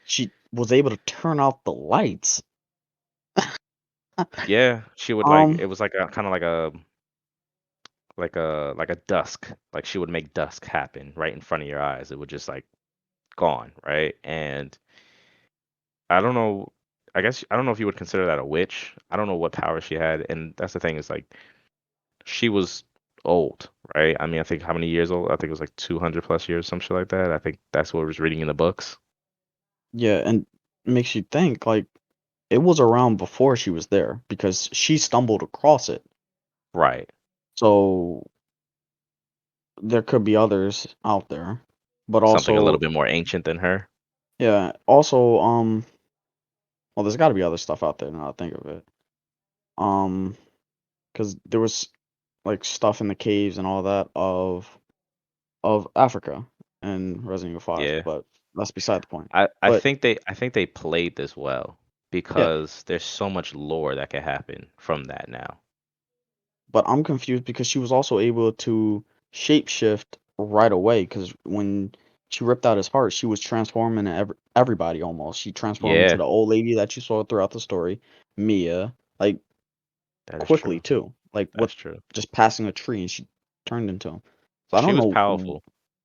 B: she was able to turn out the lights.
A: Yeah, she would like
B: Um,
A: it was like a kind of like a dusk. Like she would make dusk happen right in front of your eyes. It would just like gone, right? And I don't know. I guess I don't know if you would consider that a witch. I don't know what power she had, and that's the thing is like she was old, right? I mean, I think how many years old? I think it was like 200 plus years, some shit like that. I think that's what I was reading in the books.
B: yeah, and it makes you think like it was around before she was there because she stumbled across it.
A: Right.
B: So there could be others out there, but
A: Something a little
B: also,
A: bit more ancient than her.
B: yeah, also, well, there's got to be other stuff out there now I think of it. Um, because there was like stuff in the caves and all that of Africa and Resident Evil 5,
A: Yeah.
B: but that's beside the point.
A: I
B: But
A: think they played this well
B: yeah,
A: because there's so much lore that can happen from that now.
B: but I'm confused because she was also able to shapeshift right away because when she ripped out his heart, she was transforming everybody almost. She transformed into
A: Yeah,
B: the old lady that you saw throughout the story, Mia, like
A: that is
B: quickly
A: true.
B: too, like with
A: That's true.
B: just passing a tree and she turned into him. So
A: She was powerful.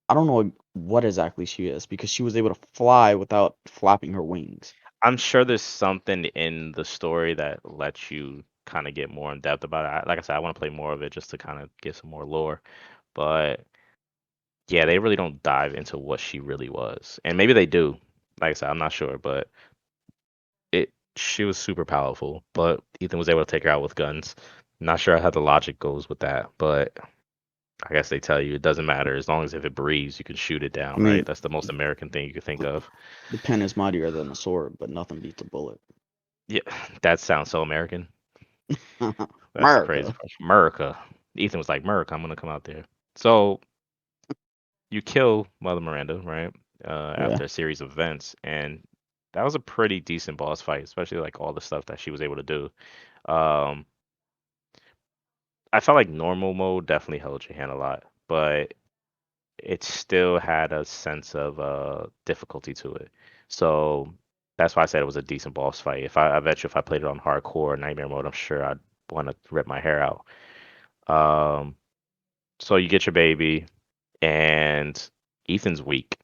B: I don't know what exactly she is because she was able to fly without flapping her wings.
A: I'm sure there's something in the story that lets you kind of get more in depth about it. Like I said, I want to play more of it just to kind of get some more lore. But yeah, they really don't dive into what she really was. And maybe they do. Like I said, I'm not sure, but she was super powerful. But Ethan was able to take her out with guns. Not sure how the logic goes with that, but I guess they tell you it doesn't matter as long as if it breathes, you can shoot it
B: I
A: down, right?
B: mean,
A: That's the most American thing you could think of.
B: the pen is mightier than a sword, but nothing beats a bullet.
A: Yeah, that sounds so American. That's the crazy
B: America.
A: part. America. Ethan was like, America, I'm gonna come out there. So you kill Mother Miranda, right?
B: Yeah.
A: After a series of events, and that was a pretty decent boss fight, especially like all the stuff that she was able to do. Um, I felt like normal mode definitely held your hand a lot, but it still had a sense of difficulty to it. So that's why I said it was a decent boss fight. I bet you if I played it on hardcore nightmare mode, I'm sure I'd want to rip my hair out. Um, so you get your baby, and Ethan's weak.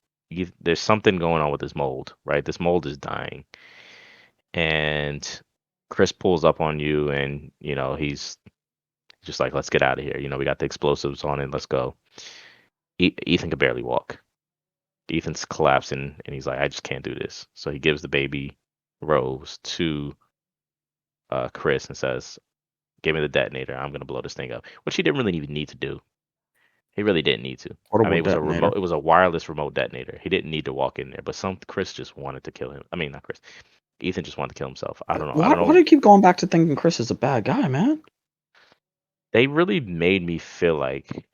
A: There's something going on with this mold, right? This mold is dying, and Chris pulls up on you, and he's just like, "Let's get out of here." We got the explosives on it. Let's go. Ethan could barely walk. Ethan's collapsing, and he's like, "I just can't do this." So he gives the baby Rose to Chris and says, "Give me the detonator. I'm gonna blow this thing up," which he didn't really even need to do. He really didn't need to. I mean,
B: Portable
A: it was a remote.
B: detonator.
A: It was a wireless remote detonator. He didn't need to walk in there, but Chris just wanted to kill him. I mean, not Chris. Ethan just wanted to kill himself. I don't know. I
B: Why
A: don't
B: why do
A: know.
B: you keep going back to thinking Chris is a bad guy, man?
A: They really made me feel like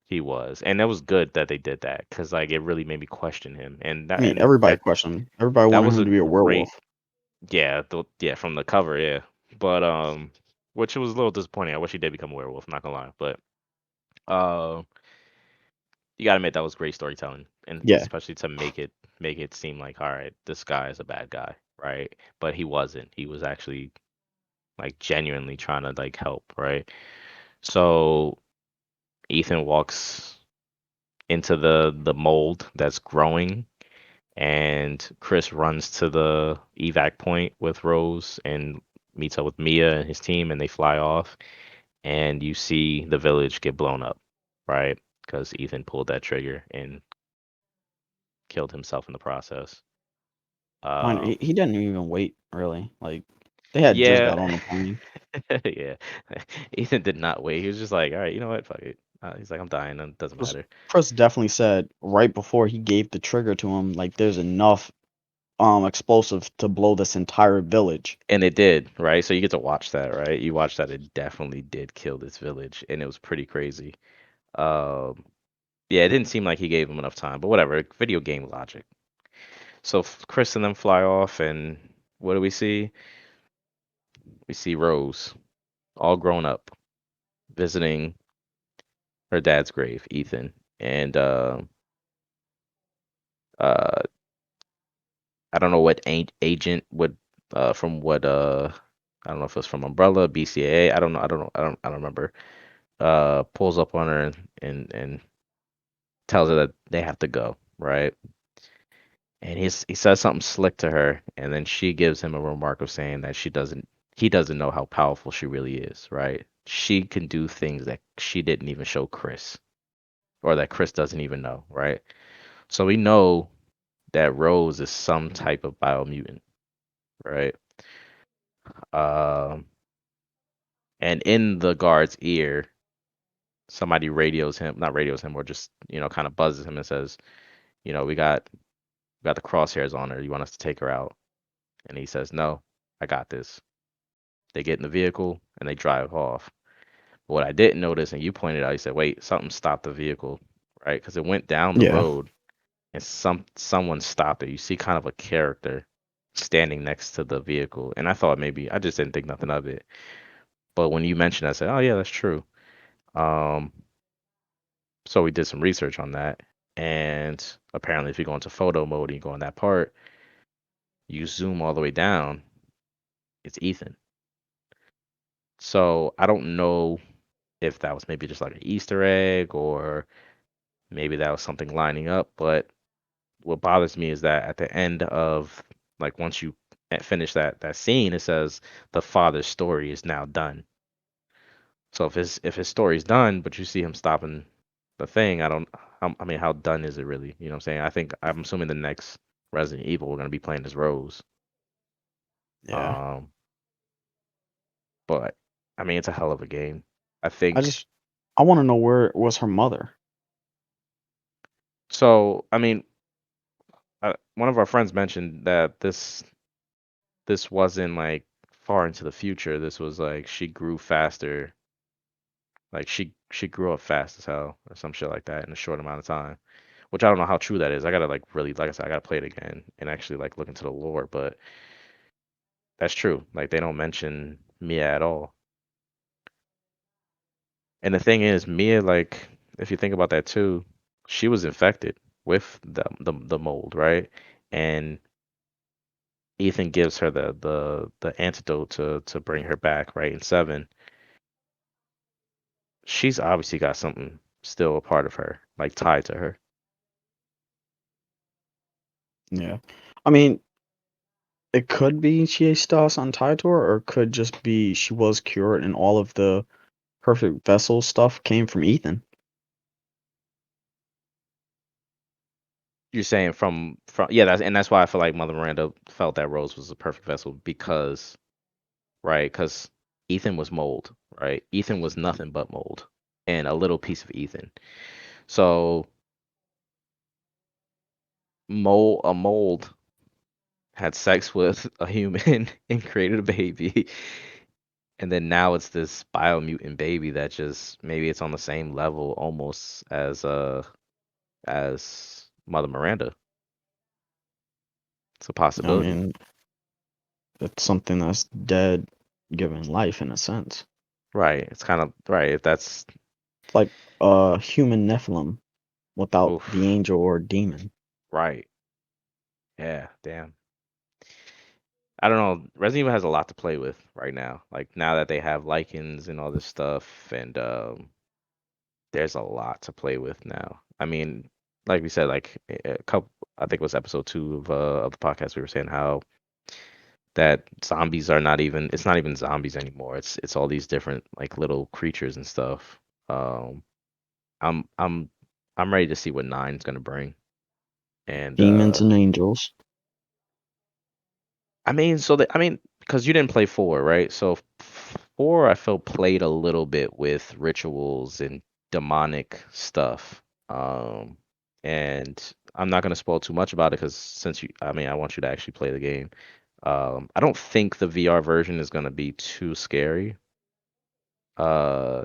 A: he was, and it was good that they did that because like it really made me question him, and
B: I mean, everybody questioned him. Everybody
A: that
B: wanted
A: was
B: him
A: a
B: to be a
A: great,
B: werewolf.
A: yeah, yeah, from the cover, yeah, but which was a little disappointing. I wish he did become a werewolf. Not gonna lie, but uh, you gotta admit that was great storytelling, and
B: Yeah,
A: especially to make it seem like, all right, this guy is a bad guy, right? But he wasn't. He was actually like genuinely trying to like help, right? So Ethan walks into the mold that's growing, and Chris runs to the evac point with Rose and meets up with Mia and his team, and they fly off, and you see the village get blown up, right? Because Ethan pulled that trigger and killed himself in the process.
B: mind
A: Um,
B: he didn't even wait really. Like they had just
A: yeah,
B: got on the plane.
A: yeah. Ethan did not wait. He was just like, all right, you know what? Fuck it. He's like, I'm dying. It doesn't
B: Chris,
A: matter.
B: Chris definitely said right before he gave the trigger to him, like there's enough explosive to blow this entire village.
A: And it did, right? So you get to watch that, right? You watch that it definitely did kill this village, and it was pretty crazy. Um, yeah, it didn't seem like he gave him enough time, but whatever. Video game logic. So Chris and them fly off, and what do we see? We see Rose, all grown up, visiting her dad's grave, Ethan, and uh, I don't know what agent would from what I don't know if it's from Umbrella, BCAA. I don't know. I don't remember. Pulls up on her and tells her that they have to go, right? And he says something slick to her, and then she gives him a remark of saying that he doesn't know how powerful she really is, right? She can do things that she didn't even show Chris, or that Chris doesn't even know, right? So we know that Rose is some type of biomutant, right? Um, and in the guard's ear, somebody radios him, not radios him, or just kind of buzzes him and says, we got the crosshairs on her. You want us to take her out? And he says, no, I got this. They get in the vehicle and they drive off. But what I didn't notice, and you pointed out, you said, wait, something stopped the vehicle, right? Because it went down the
B: Yeah.
A: road and someone stopped it. You see kind of a character standing next to the vehicle. And I thought maybe, I just didn't think nothing of it. But when you mentioned it, I said, oh, yeah, that's true. Um, so we did some research on that. And apparently, if you go into photo mode and you go in that part, you zoom all the way down, it's Ethan. So I don't know if that was maybe just like an Easter egg or maybe that was something lining up. But what bothers me is that at the end of like once you finish that scene, it says the father's story is now done. So if his story's done, but you see him stopping the thing, I mean, how done is it really? You know what I'm saying? I'm assuming the next Resident Evil we're gonna be playing as Rose.
B: Yeah.
A: Um, but I mean, it's a hell of a game. I
B: I
A: think
B: just I want to know where was her mother.
A: so. I mean, one of our friends mentioned that this wasn't like far into the future. This was like she grew faster. Like she grew up fast as hell or some shit like that in a short amount of time. Which I don't know how true that is. I gotta like really, like I said, I gotta play it again and actually like look into the lore, but that's true. Like they don't mention Mia at all. And the thing is, Mia, like, if you think about that too, she was infected with the mold, right? And Ethan gives her the antidote to bring her back, right? In seven, she's obviously got something still a part of her, like tied to her.
B: Yeah. I mean, it could be she still has something tied to her, or it could just be she was cured and all of the perfect vessel stuff came from Ethan.
A: You're saying from yeah, that's why I feel like Mother Miranda felt that Rose was the perfect vessel because right, because Ethan was mold, right? Ethan was nothing but mold and a little piece of Ethan. So mold had sex with a human and created a baby, and then now it's this biomutant baby that just maybe it's on the same level almost as Mother Miranda. It's a
B: I
A: possibility.
B: mean, it's something that's dead given life in a sense.
A: Right. It's kind of right. If that's
B: It's like a human Nephilim without the
A: oof.
B: angel or demon.
A: Right. Yeah. Damn. I don't know. Resident Evil has a lot to play with right now. Like now that they have lichens and all this stuff, and there's a lot to play with now. I mean, like we said, like a couple. I think it was episode 2 of the podcast. We were saying how that zombies are not even. It's not even zombies anymore. It's all these different like little creatures and stuff. Um, I'm I'm I'm ready to see what nine's gonna bring. And
B: Demons and angels.
A: I mean, I mean, because you didn't play 4, right? So 4, I felt played a little bit with rituals and demonic stuff. Um, and I'm not gonna spoil too much about it because since I mean, I want you to actually play the game. I don't think the VR version is gonna be too scary. Uh,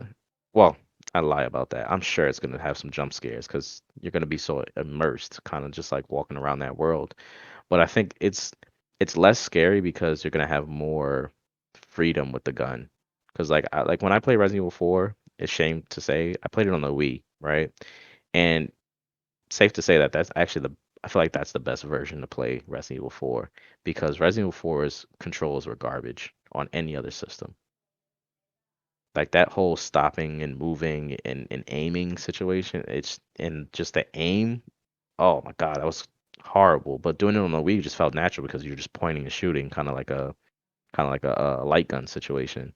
A: well, I lie about that. I'm sure it's gonna have some jump scares because you're gonna be so immersed, kind of just like walking around that world. But I think it's less scary because you're gonna have more freedom with the gun. Because like when I play Resident Evil 4, it's shame to say I played it on the Wii, right? And safe to say that that's actually the I feel like that's the best version to play Resident Evil 4 because Resident Evil 4's controls were garbage on any other system. Like that whole stopping and moving and aiming situation, it's and just the aim. Oh my God, that was horrible. But doing it on the Wii just felt natural because you're just pointing and shooting, kind of like a light gun situation.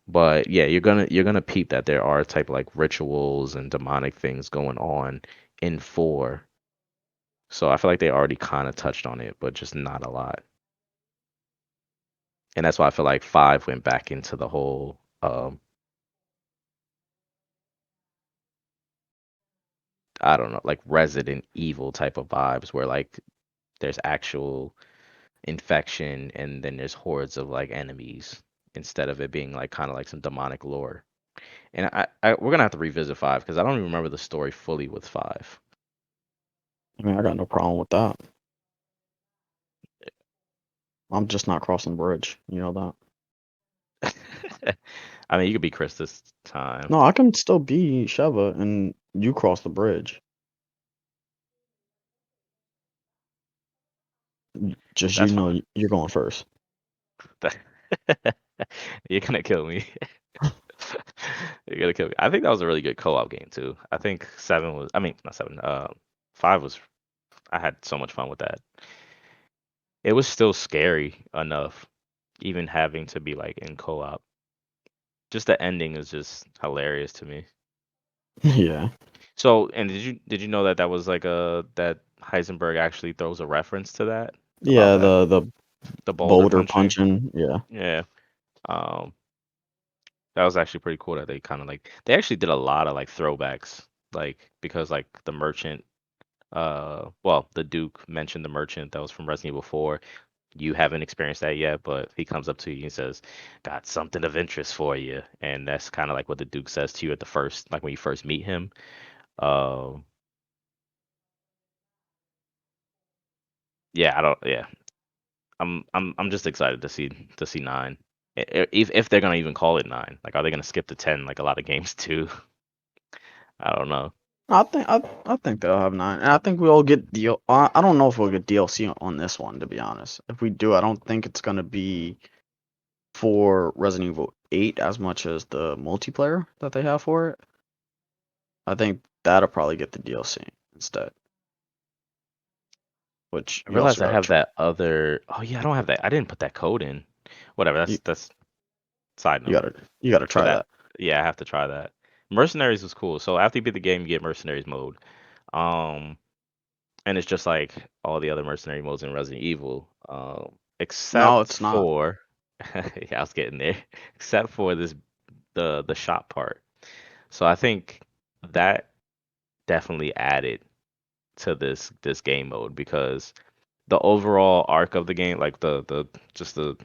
A: But yeah, you're gonna peep that there are type of like rituals and demonic things going on in 4. So I feel like they already kind of touched on it, but just not a lot. And that's why I feel like 5 went back into the whole I don't know, like Resident Evil type of vibes where like there's actual infection and then there's hordes of like enemies instead of it being like kind of like some demonic lore. And we're gonna have to revisit 5 because I don't even remember the story fully with 5.
B: I mean, I got no problem with that. I'm just not crossing the bridge. You know that.
A: I mean, you could be Chris this time.
B: No, I can still be Sheva and you cross the bridge. Just you
A: That's
B: know
A: fine.
B: you're going first.
A: That- You're gonna kill me. You're gonna kill me. I think that was a really good co-op game too. I think 7 was. I mean, not 7. 5 was. I had so much fun with that. It was still scary enough, even having to be like in co-op. Just the ending is just hilarious to me.
B: Yeah.
A: So, and did you know that that was like a that Heisenberg actually throws a reference to that about
B: Yeah,
A: that
B: the
A: the boulder
B: boulder
A: punching?
B: punching. Yeah.
A: Yeah. Um, that was actually pretty cool that they kind of like they actually did a lot of like throwbacks, like because like the merchant, well, the Duke mentioned the merchant that was from Resident Evil 4. You haven't experienced that yet, but he comes up to you and says, "Got something of interest for you," and that's kind of like what the Duke says to you at the first, like when you first meet him. Um, yeah, I don't, yeah, I'm just excited to see 9. If they're gonna even call it 9, like, are they gonna skip to 10 like a lot of games do? I don't know.
B: I think they'll have 9. And I think we'll get deal. I don't know if we'll get DLC on this one, to be honest. If we do, I don't think it's gonna be for Resident Evil 8 as much as the multiplayer that they have for it. I think that'll probably get the DLC instead, which
A: I
B: you also
A: realized I
B: gotta
A: have
B: try.
A: that other. Oh yeah, I don't have that. I didn't put that code in. Whatever.
B: You,
A: That's side
B: you
A: note.
B: gotta you gotta
A: But
B: try
A: that,
B: that.
A: yeah, I have to try that. Mercenaries was cool. So after you beat the game, you get Mercenaries mode. Um, and it's just like all the other mercenary modes in Resident Evil,
B: No,
A: except
B: it's not.
A: for yeah, I was getting there. Except for this the shop part. So I think that definitely added to this game mode because the overall arc of the game, like the just the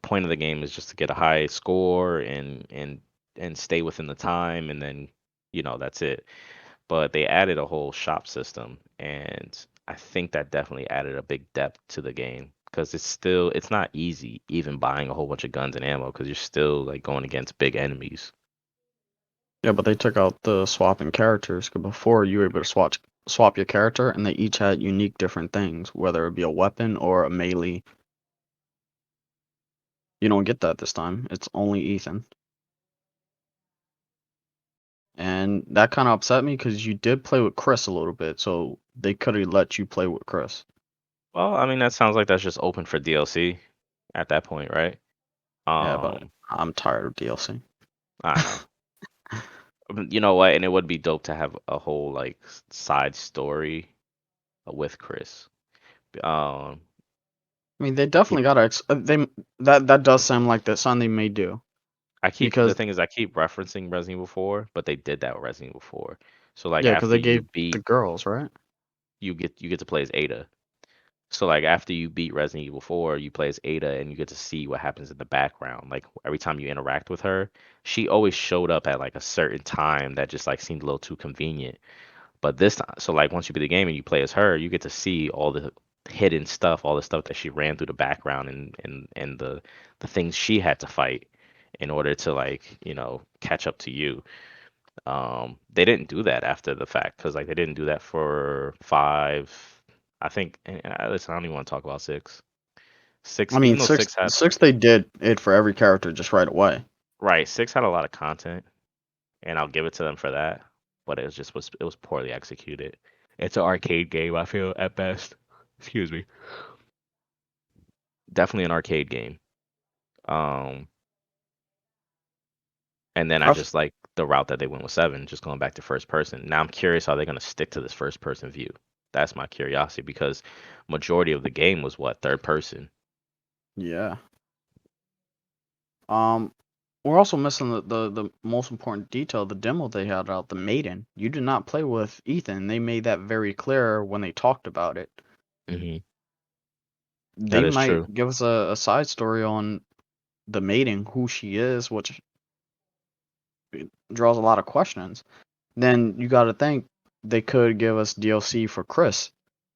A: point of the game is just to get a high score and stay within the time, and then that's it. But they added a whole shop system, and I think that definitely added a big depth to the game because it's not easy even buying a whole bunch of guns and ammo because you're still like going against big enemies.
B: Yeah, but they took out the swapping characters. 'Cause before you were able to swap your character, and they each had unique different things, whether it be a weapon or a melee. You don't get that this time. It's only Ethan. And that kind of upset me because you did play with Chris a little bit, so they could have let you play with Chris.
A: Well, I mean that sounds like that's just open for DLC at that point, right?
B: Yeah, but
A: Um,
B: I'm tired of DLC.
A: I know. You know what? And it would be dope to have a whole like side story with Chris. Um,
B: I mean, they
A: I keep
B: definitely gotta they that does sound like that's something they may do
A: the
B: because
A: thing is I keep referencing Resident Evil 4, but they did that with Resident Evil 4. So like
B: yeah, because
A: after
B: they
A: you
B: gave the
A: beat
B: girls, right?
A: you get to play as Ada. So like after you beat Resident Evil 4, you play as Ada and you get to see what happens in the background. Like every time you interact with her, she always showed up at like a certain time that just like seemed a little too convenient. But this time, so like once you beat the game and you play as her, you get to see all the hidden stuff, all the stuff that she ran through the background and the things she had to fight in order to like, catch up to you. They didn't do that after the fact because like they didn't do that for five. I think. Listen, I don't even want to talk about six. Six,
B: I mean,
A: even though
B: six
A: six had
B: six they did it for every character just right away.
A: right, six had a lot of content, and I'll give it to them for that. But it was poorly executed. It's an arcade game, I feel at best. Excuse me. Definitely an arcade game. Um, and then I
B: I f-
A: just like the route that they went with seven, just going back to first person. Now I'm curious how they're gonna stick to this first person view. That's my curiosity because majority of the game was what third person.
B: yeah. Um, we're also missing the most important detail, the demo they had out, the maiden. You did not play with Ethan. They made that very clear when they talked about it.
A: Hmm. That
B: They
A: is true.
B: might give us a side story on the maiden, who she is, which draws a lot of questions. Then you got to think they could give us DLC for Chris.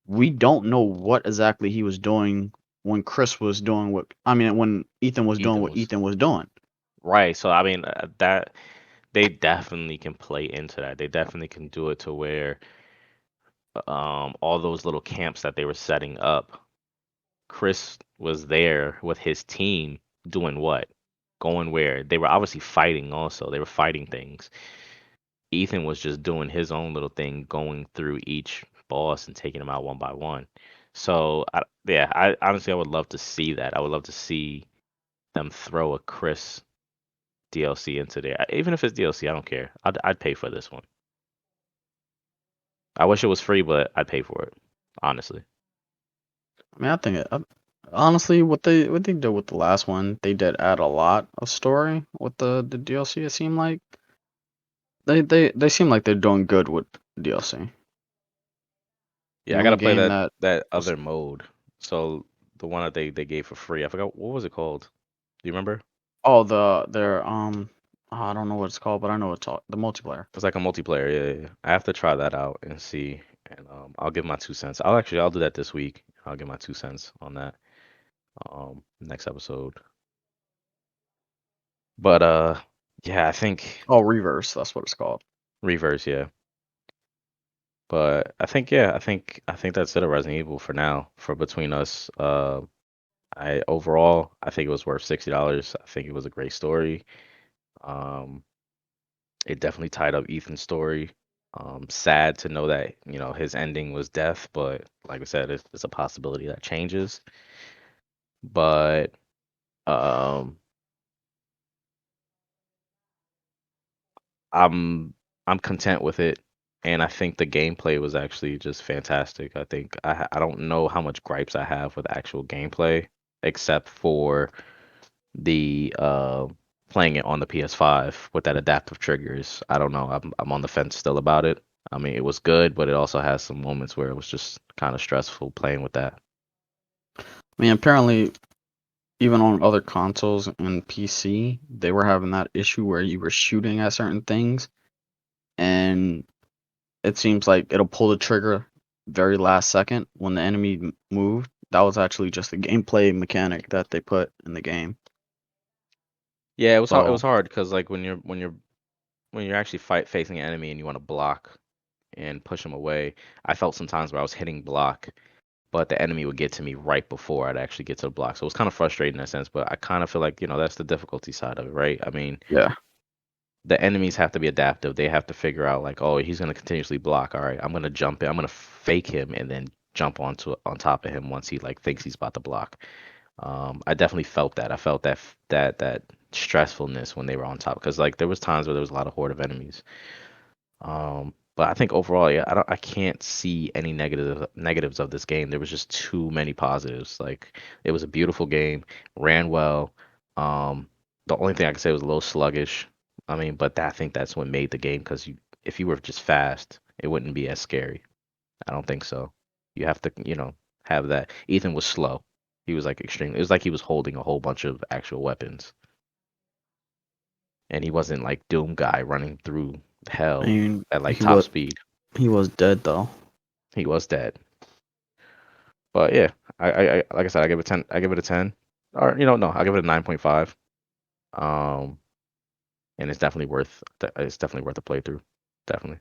B: We don't know what exactly he was doing when Chris was doing what, I mean, when Ethan was doing
A: Ethan
B: what
A: was
B: Ethan was doing.
A: right. So I mean that they definitely can play into that. They definitely can do it to where all those little camps that they were setting up, Chris was there with his team doing what? Going where? They were obviously fighting also. They were fighting things. Ethan was just doing his own little thing, going through each boss and taking them out one by one. So, yeah, I honestly I would love to see that. I would love to see them throw a Chris DLC into there. Even if it's DLC, I don't care. I'd pay for this one. I wish it was free, but I'd pay for it. Honestly.
B: I mean, I think honestly, what they did with the last one, they did add a lot of story with the DLC. It seemed like they seem like they're doing good with DLC.
A: Yeah,
B: The
A: I
B: only
A: gotta play
B: game
A: that
B: that
A: that
B: was
A: other mode. So the one that they gave for free. I forgot what was it called. Do you remember?
B: oh their I don't know what it's called, but I know it's all, the multiplayer.
A: It's like a multiplayer. Yeah, yeah. I have to try that out and see. And I'll give my 2 cents. I'll do that this week. I'll give my 2 cents on that next episode. But yeah, I think
B: Oh, Reverse, that's what it's called.
A: reverse. Yeah, but I think yeah, I think that's it at Resident Evil for now. For between us, I overall I think it was worth $60. I think it was a great story. Um, it definitely tied up Ethan's story. Sad to know that his ending was death, but like I said, it's a possibility that changes. But um, I'm I'm content with it, and I think the gameplay was actually just fantastic. I think I don't know how much gripes I have with actual gameplay, except for the playing it on the PS5 with that adaptive triggers. I don't know. I'm on the fence still about it. I mean, it was good, but it also has some moments where it was just kind of stressful playing with that.
B: I mean, apparently, even on other consoles and PC, they were having that issue where you were shooting at certain things, and it seems like it'll pull the trigger very last second when the enemy moved. That was actually just a gameplay mechanic that they put in the game.
A: Yeah, it was hard. It
B: So
A: was hard because like when you're actually facing an enemy and you want to block and push them away, I felt sometimes where I was hitting block, but the enemy would get to me right before I'd actually get to the block. So it was kind of frustrating in a sense, but I kind of feel like, that's the difficulty side of it, right? I mean,
B: yeah,
A: the enemies have to be adaptive. They have to figure out like, oh, he's gonna continuously block. All right, I'm gonna jump in. I'm gonna fake him and then jump on top of him once he like thinks he's about to block. I definitely felt that. I felt that stressfulness when they were on top because like there was times where there was a lot of horde of enemies. But I think overall, yeah, I can't see any negatives of this game. There was just too many positives. Like it was a beautiful game, ran well. Um, the only thing I could say was a little sluggish. I mean, but I think that's what made the game because if you were just fast, it wouldn't be as scary. I don't think so. You have to, have that. Ethan was slow. He was like extremely. It was like he was holding a whole bunch of actual weapons, and he wasn't like Doom guy running through
B: I
A: hell
B: mean,
A: at like top speed.
B: he was dead though.
A: He was dead. But yeah, I like I said, I give it 10. I give it a 10. Or no, I'll give it a 9.5. Um, and it's definitely worth a playthrough. Definitely.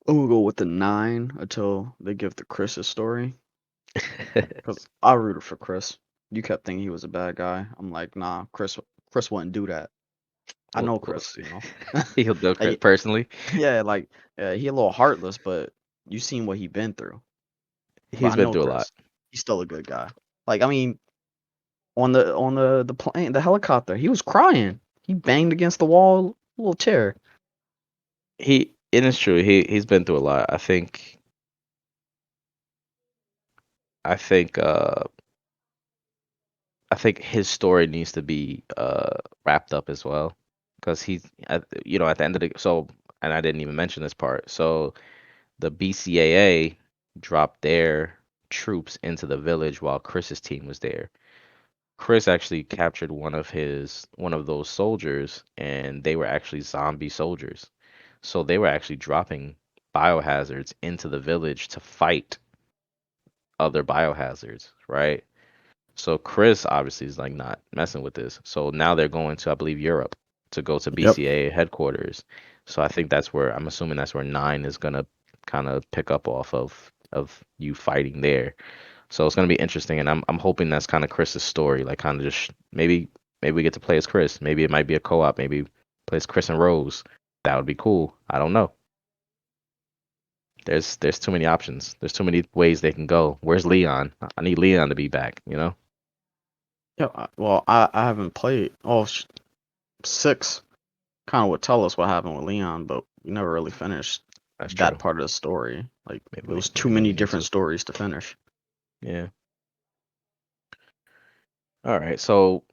B: I'm gonna go with the 9 until they give the Chris's story. Cause I rooted for Chris. You kept thinking he was a bad guy. I'm like, nah, Chris wouldn't do that. I
A: We'll,
B: know
A: we'll
B: Chris,
A: see. He'll do it
B: Like,
A: personally.
B: yeah, like he a little heartless, but you seen what he been through. But
A: He's
B: I
A: been
B: know
A: through a lot.
B: Chris. He's still a good guy. Like, I mean, on the plane, the helicopter, he was crying. He banged against the wall, little chair.
A: It is true. He's been through a lot. I think I think his story needs to be wrapped up as well, because at the end of the and I didn't even mention this part. So the BCAA dropped their troops into the village while Chris's team was there. Chris actually captured one of those soldiers, and they were actually zombie soldiers. So they were actually dropping biohazards into the village to fight other biohazards, right? So Chris obviously is like not messing with this. So now they're going to, I believe, Europe to go to
B: Yep.
A: BCA headquarters. So I think I'm assuming that's where 9 is gonna kind of pick up off of you fighting there. So it's gonna be interesting, and I'm hoping that's kind of Chris's story, like kind of just maybe we get to play as Chris. Maybe it might be a co-op. Maybe play as Chris and Rose. That would be cool. I don't know. There's too many options. There's too many ways they can go. Where's Leon? I need Leon to be back.
B: Yeah. Well, I haven't played. Oh, 6 kind of would tell us what happened with Leon, but we never really finished
A: That's
B: that
A: true.
B: part of the story. Like, it was too
A: Maybe
B: many
A: we need
B: different
A: to.
B: stories to finish.
A: Yeah. All right. So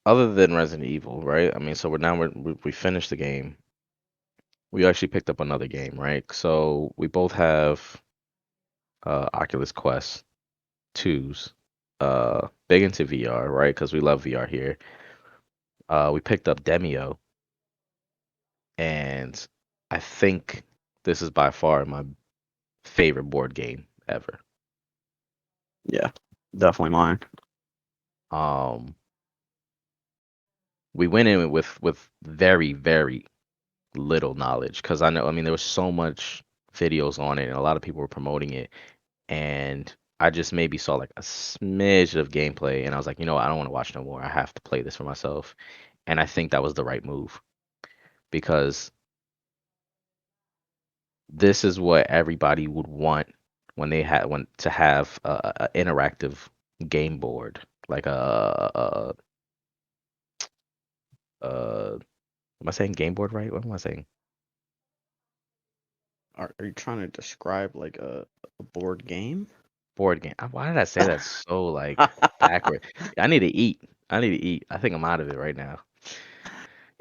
A: other than Resident Evil, right? I mean, so we finished the game. We actually picked up another game, right? So we both have Oculus Quest 2s. Big into VR, right? Because we love VR here. We picked up Demeo, and I think this is by far my favorite board game ever.
B: Yeah, definitely mine.
A: Um, we went in with very, very little knowledge because I mean, there was so much videos on it and a lot of people were promoting it, and I just maybe saw like a smidge of gameplay, and I was like, I don't want to watch no more. I have to play this for myself, and I think that was the right move because this is what everybody would want when they had when to have a interactive game board, like a am I saying game board right? What am I saying?
B: Are you trying to describe like a board game?
A: Board game. Why did I say that so like backward? I need to eat. I need to eat. I think I'm out of it right now.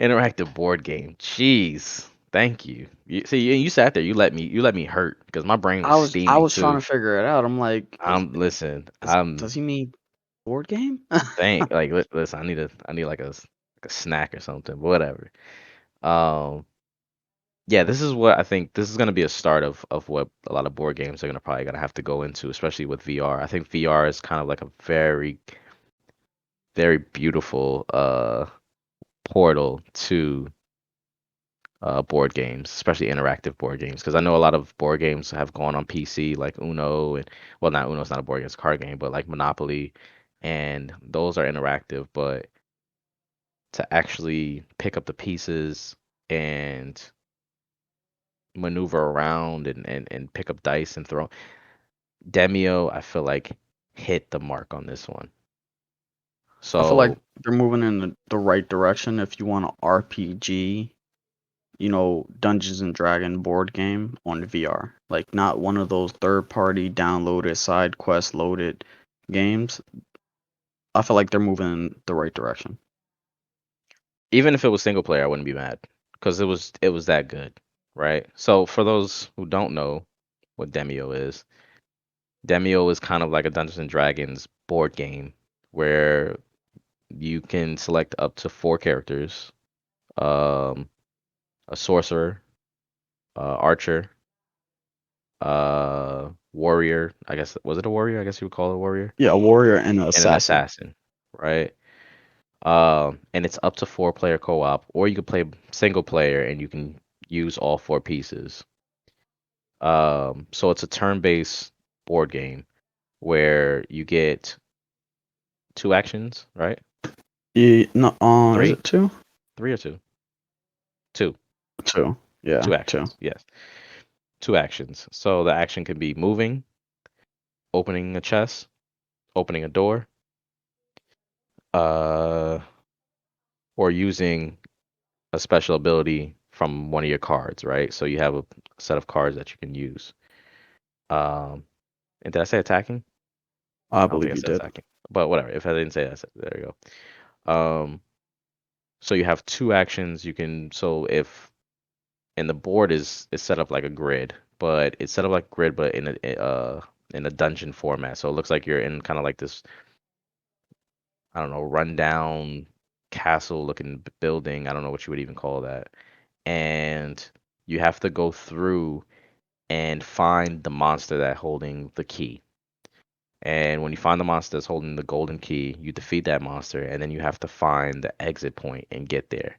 A: Interactive board game. Jeez. Thank you. You sat there. You let me hurt because my brain was
B: I
A: steaming
B: was trying
A: too.
B: to figure it out. I'm like,
A: Listen.
B: does he mean board game?
A: Listen. I need like a snack or something. But whatever. Um. Yeah. This is what I think. This is gonna be a start of what a lot of board games are gonna have to go into, especially with VR. I think VR is kind of like a very very beautiful portal to board games, especially interactive board games, because I know a lot of board games have gone on PC, like Uno, and well, not Uno's not a board game, it's a card game, but like Monopoly, and those are interactive. But to actually pick up the pieces and maneuver around and pick up dice and throw, Demeo, I feel like hit the mark on this one.
B: I feel like
A: So
B: they're moving in the right direction if you want an RPG, Dungeons and Dragon board game on VR. Like not one of those third party downloaded side quest loaded games. I feel like they're moving in the right direction.
A: even if it was single player, I wouldn't be mad because it was that good, right? So for those who don't know what Demeo is, Demeo is kind of like a Dungeons and Dragons board game where you can select up to four characters, um, a sorcerer, archer, warrior. I guess was it a warrior? I guess you would call it a warrior,
B: Yeah, a warrior and an
A: and an
B: assassin.
A: assassin, right? And it's up to four-player co-op, or you can play single player and you can use all four pieces. So it's a turn-based board game where you get two actions, right?
B: Yeah, no, is
A: Three,
B: it two?
A: three or two, two,
B: Two. Yeah,
A: two
B: two.
A: actions. Yes, two actions. So the action can be moving, opening a chest, opening a door, uh, or using a special ability from one of your cards, right? So you have a set of cards that you can use. Um, and did I say attacking?
B: I
A: I don't think
B: believe
A: I
B: you
A: said
B: did.
A: attacking, but whatever. If I didn't say that, there you go. So you have two actions. So if and the board is set up like a grid, but it's set up like a grid, but in a dungeon format. So it looks like you're in kind of like this, I don't know, rundown castle looking building. I don't know what you would even call that. And you have to go through and find the monster that holding the key. And when you find the monster that's holding the golden key, you defeat that monster, and then you have to find the exit point and get there.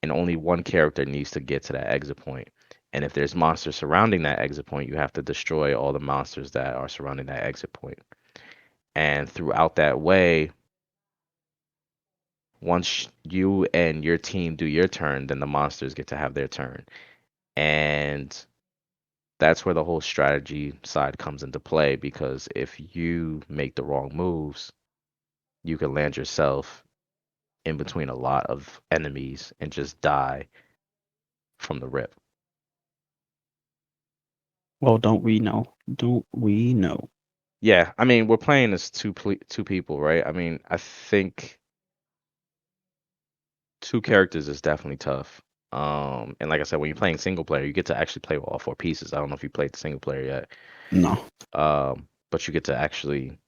A: And only one character needs to get to that exit point. And if there's monsters surrounding that exit point, you have to destroy all the monsters that are surrounding that exit point. And throughout that way, once you and your team do your turn, then the monsters get to have their turn. And that's where the whole strategy side comes into play because if you make the wrong moves, you can land yourself in between a lot of enemies and just die from the rip.
B: Well, don't we know? Don't we know?
A: Yeah, I mean, we're playing as two people, right? I mean, I think two characters is definitely tough. And like I said, when you're playing single player, you get to actually play with all four pieces. I don't know if you played the single player yet.
B: No.
A: But you get to actually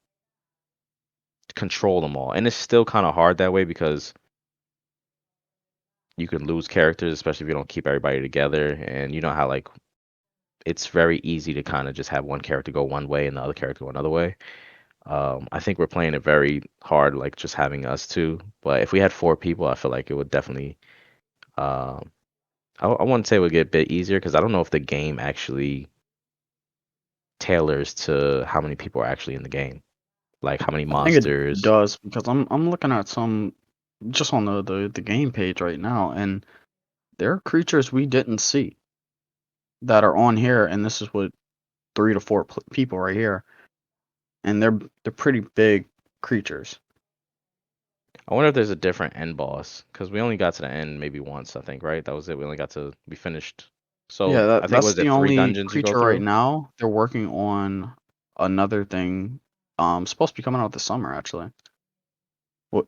A: control them all. And it's still kind of hard that way because you can lose characters, especially if you don't keep everybody together. And you know how like it's very easy to kind of just have one character go one way and the other character go another way. I think we're playing it very hard, like just having us two. But if we had four people, I feel like it would definitely. Um, I wouldn't say it would get a bit easier because I don't know if the game actually tailors to how many people are actually in the game, like how many
B: I think it
A: monsters.
B: does because I'm looking at some just on the game page right now, and there are creatures we didn't see that are on here, and this is what 3 to 4 people right here, and they're pretty big creatures.
A: I wonder if there's a different end boss because we only got to the end maybe once, I think, right? That was it. We finished.
B: Yeah,
A: So I think
B: that's
A: was
B: the
A: it three
B: only
A: dungeons you go
B: creature right
A: through?
B: now. They're working on another thing. Supposed to be coming out this summer actually. What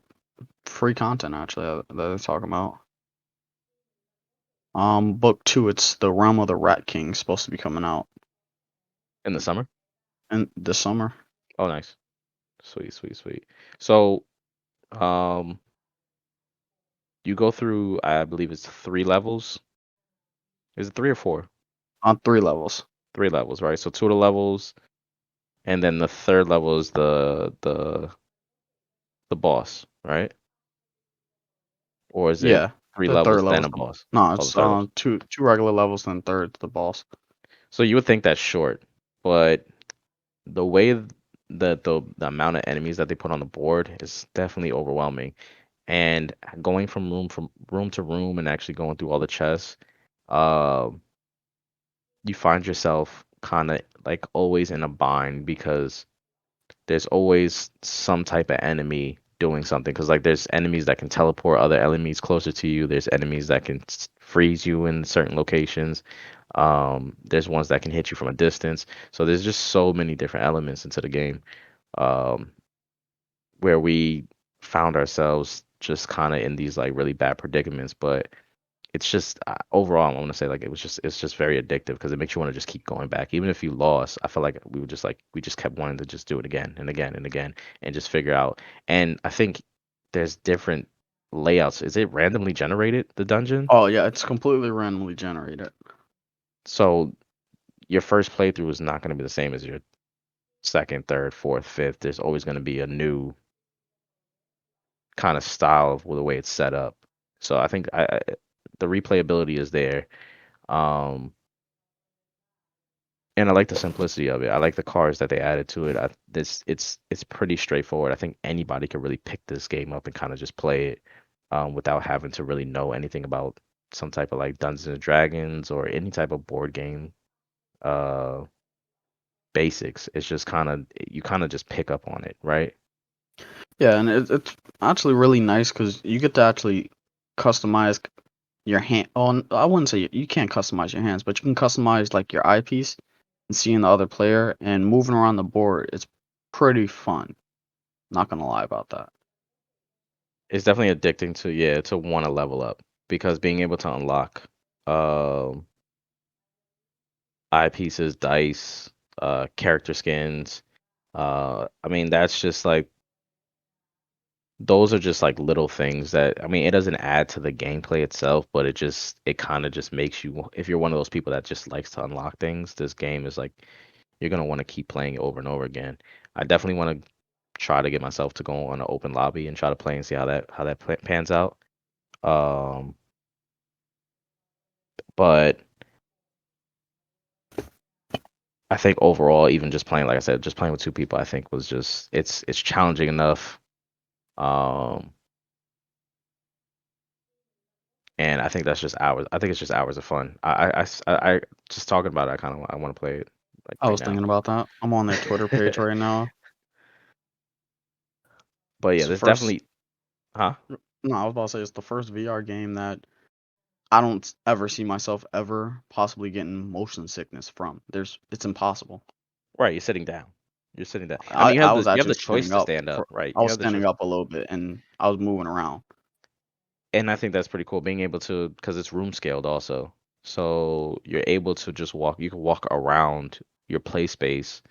B: free content actually that they're talking about? Book two, it's the Realm of the Rat King, supposed to be coming out
A: in the summer.
B: in this summer.
A: Oh, nice, sweet, sweet, sweet. So, um, you go through, I believe it's 3 levels. Is it 3 or 4?
B: On 3 levels.
A: 3 levels, right? So two of the levels, and then the third level is the boss, right? Or is it
B: Yeah,
A: three
B: the third
A: levels then
B: level's
A: a boss?
B: no,
A: Oh, the
B: it's
A: third level.
B: two regular levels, then third the boss.
A: So you would think that's short, but the way that the amount of enemies that they put on the board is definitely overwhelming. And going from room to room and actually going through all the chests, uh, you find yourself kind of like always in a bind because there's always some type of enemy doing something. Because like there's enemies that can teleport other enemies closer to you. There's enemies that can freeze you in certain locations. There's ones that can hit you from a distance. So there's just so many different elements into the game. Um, where we found ourselves just kind of in these like really bad predicaments, but it's just overall I want to say like it's just very addictive because it makes you want to just keep going back even if you lost. I feel like we just kept wanting to just do it again and again and again and just figure out. And I think there's different layouts. Is it randomly generated, the dungeon?
B: Oh yeah, it's completely randomly generated.
A: So your first playthrough is not going to be the same as your second, third, fourth, fifth. There's always going to be a new kind of style of the way it's set up. So I think the replayability is there. Um, and I like the simplicity of it. I like the cars that they added to it. It's pretty straightforward. I think anybody could really pick this game up and kind of just play it without having to really know anything about some type of like Dungeons and Dragons or any type of board game uh basics. It's just kind of you kind of just pick up on it, right?
B: Yeah, and it's actually really nice because you get to actually customize your hand. Oh, I wouldn't say you can't customize your hands, but you can customize like your eyepiece and seeing the other player and moving around the board. It's pretty fun. Not gonna lie about that.
A: It's definitely addicting to yeah to want to level up because being able to unlock um eyepieces, dice, character skins. I mean, that's just like those are just like little things that I mean, it doesn't add to the gameplay itself, but it kind of just makes you if you're one of those people that just likes to unlock things, this game is like you're gonna want to keep playing it over and over again. I definitely want to try to get myself to go on an open lobby and try to play and see how that pans out. Um, but I think overall, even just playing, like I said, just playing with two people, I think was just it's challenging enough. Um, and I think that's just hours. I think it's just hours of fun. Just talking about it, I want to play it like
B: I
A: right
B: was
A: now.
B: thinking about that. I'm on their Twitter page right now.
A: But yeah,
B: It's the
A: there's
B: first.
A: definitely, huh?
B: No, I was about to say it's the first VR game that I don't ever see myself ever possibly getting motion sickness from. It's impossible.
A: Right, you're sitting down. You're sitting down. I mean,
B: I was
A: you have
B: actually
A: the choice
B: standing
A: to
B: up
A: stand up,
B: for.
A: right?
B: I
A: You
B: was
A: have the
B: standing
A: choice,
B: up a little bit and I was moving around.
A: and I think that's pretty cool. Being able to, because it's room scaled also, so you're able to just walk. You can walk around your play space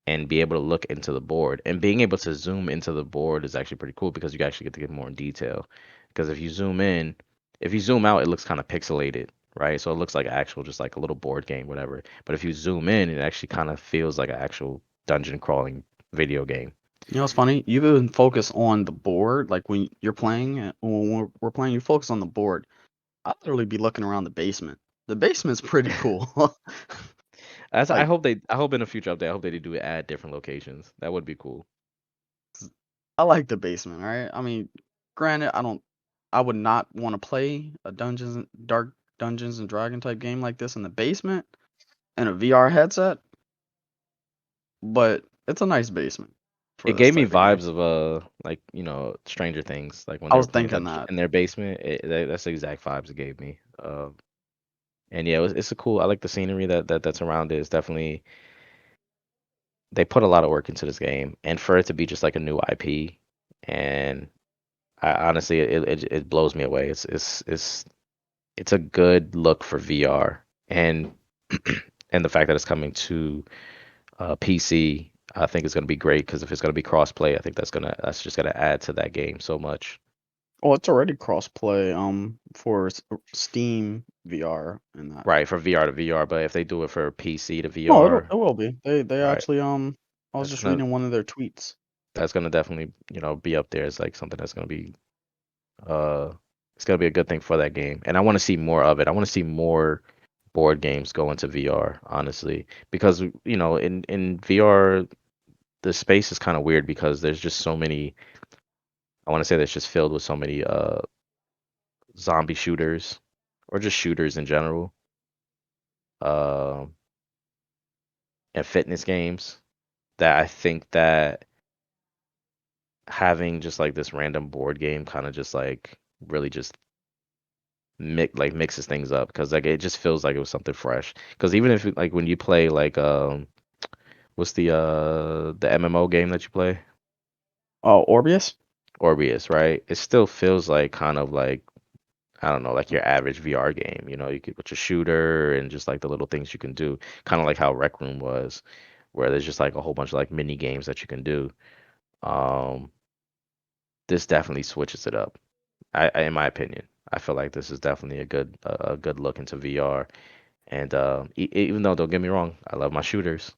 A: and be able to look into the board. And being able to zoom into the board is actually pretty cool because you actually get to get more in detail. Because if you zoom in, if you zoom out, it looks kind of pixelated, right? So it looks like actual, just like a little board game, whatever. But if you zoom in, it actually kind of feels like an actual dungeon crawling video game.
B: You know what's funny? You even focus on the board, like when you're playing, when we're playing, you focus on the board. I'll literally be looking around the basement. The basement's pretty cool.
A: As
B: Like,
A: I hope in a future update, I hope they do add different locations. That would be cool.
B: I like the basement, right? I mean, granted, I would not want to play a Dark Dungeons and Dragon type game like this in the basement in a VR headset, but it's a nice basement for
A: It
B: this
A: gave me
B: type of game.
A: vibes of like Stranger Things, like when
B: I
A: they
B: was
A: were playing
B: thinking
A: Dungeon
B: that.
A: in their basement. That's the exact vibes it gave me. And yeah, it's a cool. I like the scenery that's around it. It's definitely they put a lot of work into this game, and for it to be just like a new IP, and I honestly it blows me away. It's it's a good look for VR, and and the fact that it's coming to PC, I think is going to be great because if it's going to be crossplay, I think that's just gonna add to that game so much.
B: Oh, it's already cross-play, for Steam VR and that.
A: Right, for VR to VR, but if they do it for PC to
B: No,
A: VR,
B: it will be. They
A: right,
B: actually, I was
A: that's
B: just
A: gonna
B: reading one of their tweets.
A: that's gonna definitely, be up there as like something that's gonna be uh it's gonna be a good thing for that game. And I want to see more of it. I want to see more board games go into VR, honestly. Because in VR the space is kind of weird because there's just so many I want to say that's just filled with so many zombie shooters or just shooters in general. Um and fitness games that I think that having just like this random board game kind of just like really just mixes things up because like it just feels like it was something fresh. Because even if like when you play like what's the MMO game that you play?
B: Oh, Orbius?
A: Orbius, right? It still feels like kind of like I don't know, like your average VR game. You could put your shooter and just like the little things you can do, kind of like how Rec Room was, where there's just like a whole bunch of like mini games that you can do. Um, this definitely switches it up. In my opinion, I feel like this is definitely a good look into VR. And even though don't get me wrong, I love my shooters.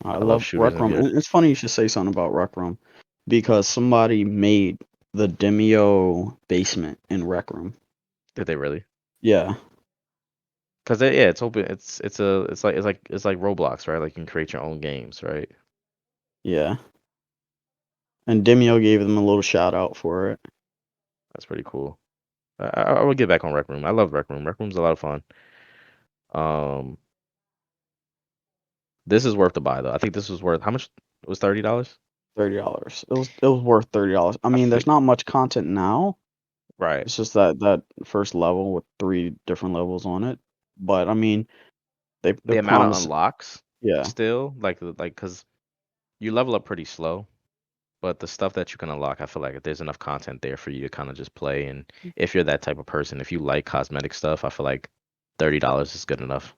B: I
A: I love
B: love
A: shooters
B: Rec
A: in
B: Room.
A: VR.
B: It's funny you should say something about Rec Room because somebody made the Demeo basement in Rec Room.
A: Did they really?
B: Yeah,
A: Because yeah, it's open. It's like Roblox, right? Like you can create your own games, right?
B: yeah. And Demeo gave them a little shout out for it.
A: That's pretty cool. I will get back on Rec Room. I love Rec Room. Rec Room's a lot of fun. Um, this is worth the buy though. I think this was worth how much? It was $30.
B: $30. It was worth $30. I
A: I
B: mean, there's
A: think
B: not much content now.
A: right.
B: It's just that first level with three different levels on it. But I mean, they
A: The amount of
B: promise.
A: unlocks
B: Yeah,
A: still like because you level up pretty slow. But the stuff that you can unlock, I feel like there's enough content there for you to kind of just play. And if you're that type of person, if you like cosmetic stuff, I feel like $30 is good enough.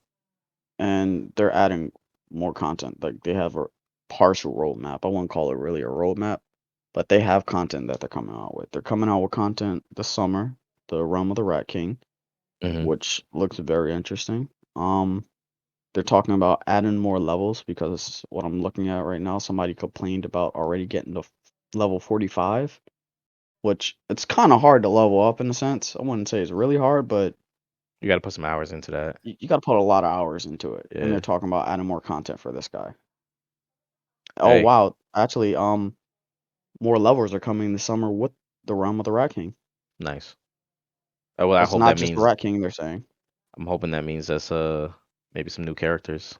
B: and they're adding more content. Like they have a partial roadmap. I wouldn't call it really a roadmap, but they have content that they're coming out with. They're coming out with content this summer, the Realm of the Rat King,
A: Hmm.
B: which looks very interesting. They're talking about adding more levels because what I'm looking at right now, somebody complained about already getting to level 45, which it's kind of hard to level up in a sense. I wouldn't say it's really hard, but
A: You got to put some hours into that.
B: you got to put a lot of hours into it. And they're
A: Yeah.
B: talking about adding more content for this guy. Oh
A: Hey,
B: wow, actually, more levels are coming this summer with the Realm of the Rat King.
A: nice. Well, I
B: It's
A: hope
B: not
A: that
B: just the
A: means
B: Rat King, they're saying.
A: I'm hoping that means that's maybe some new characters.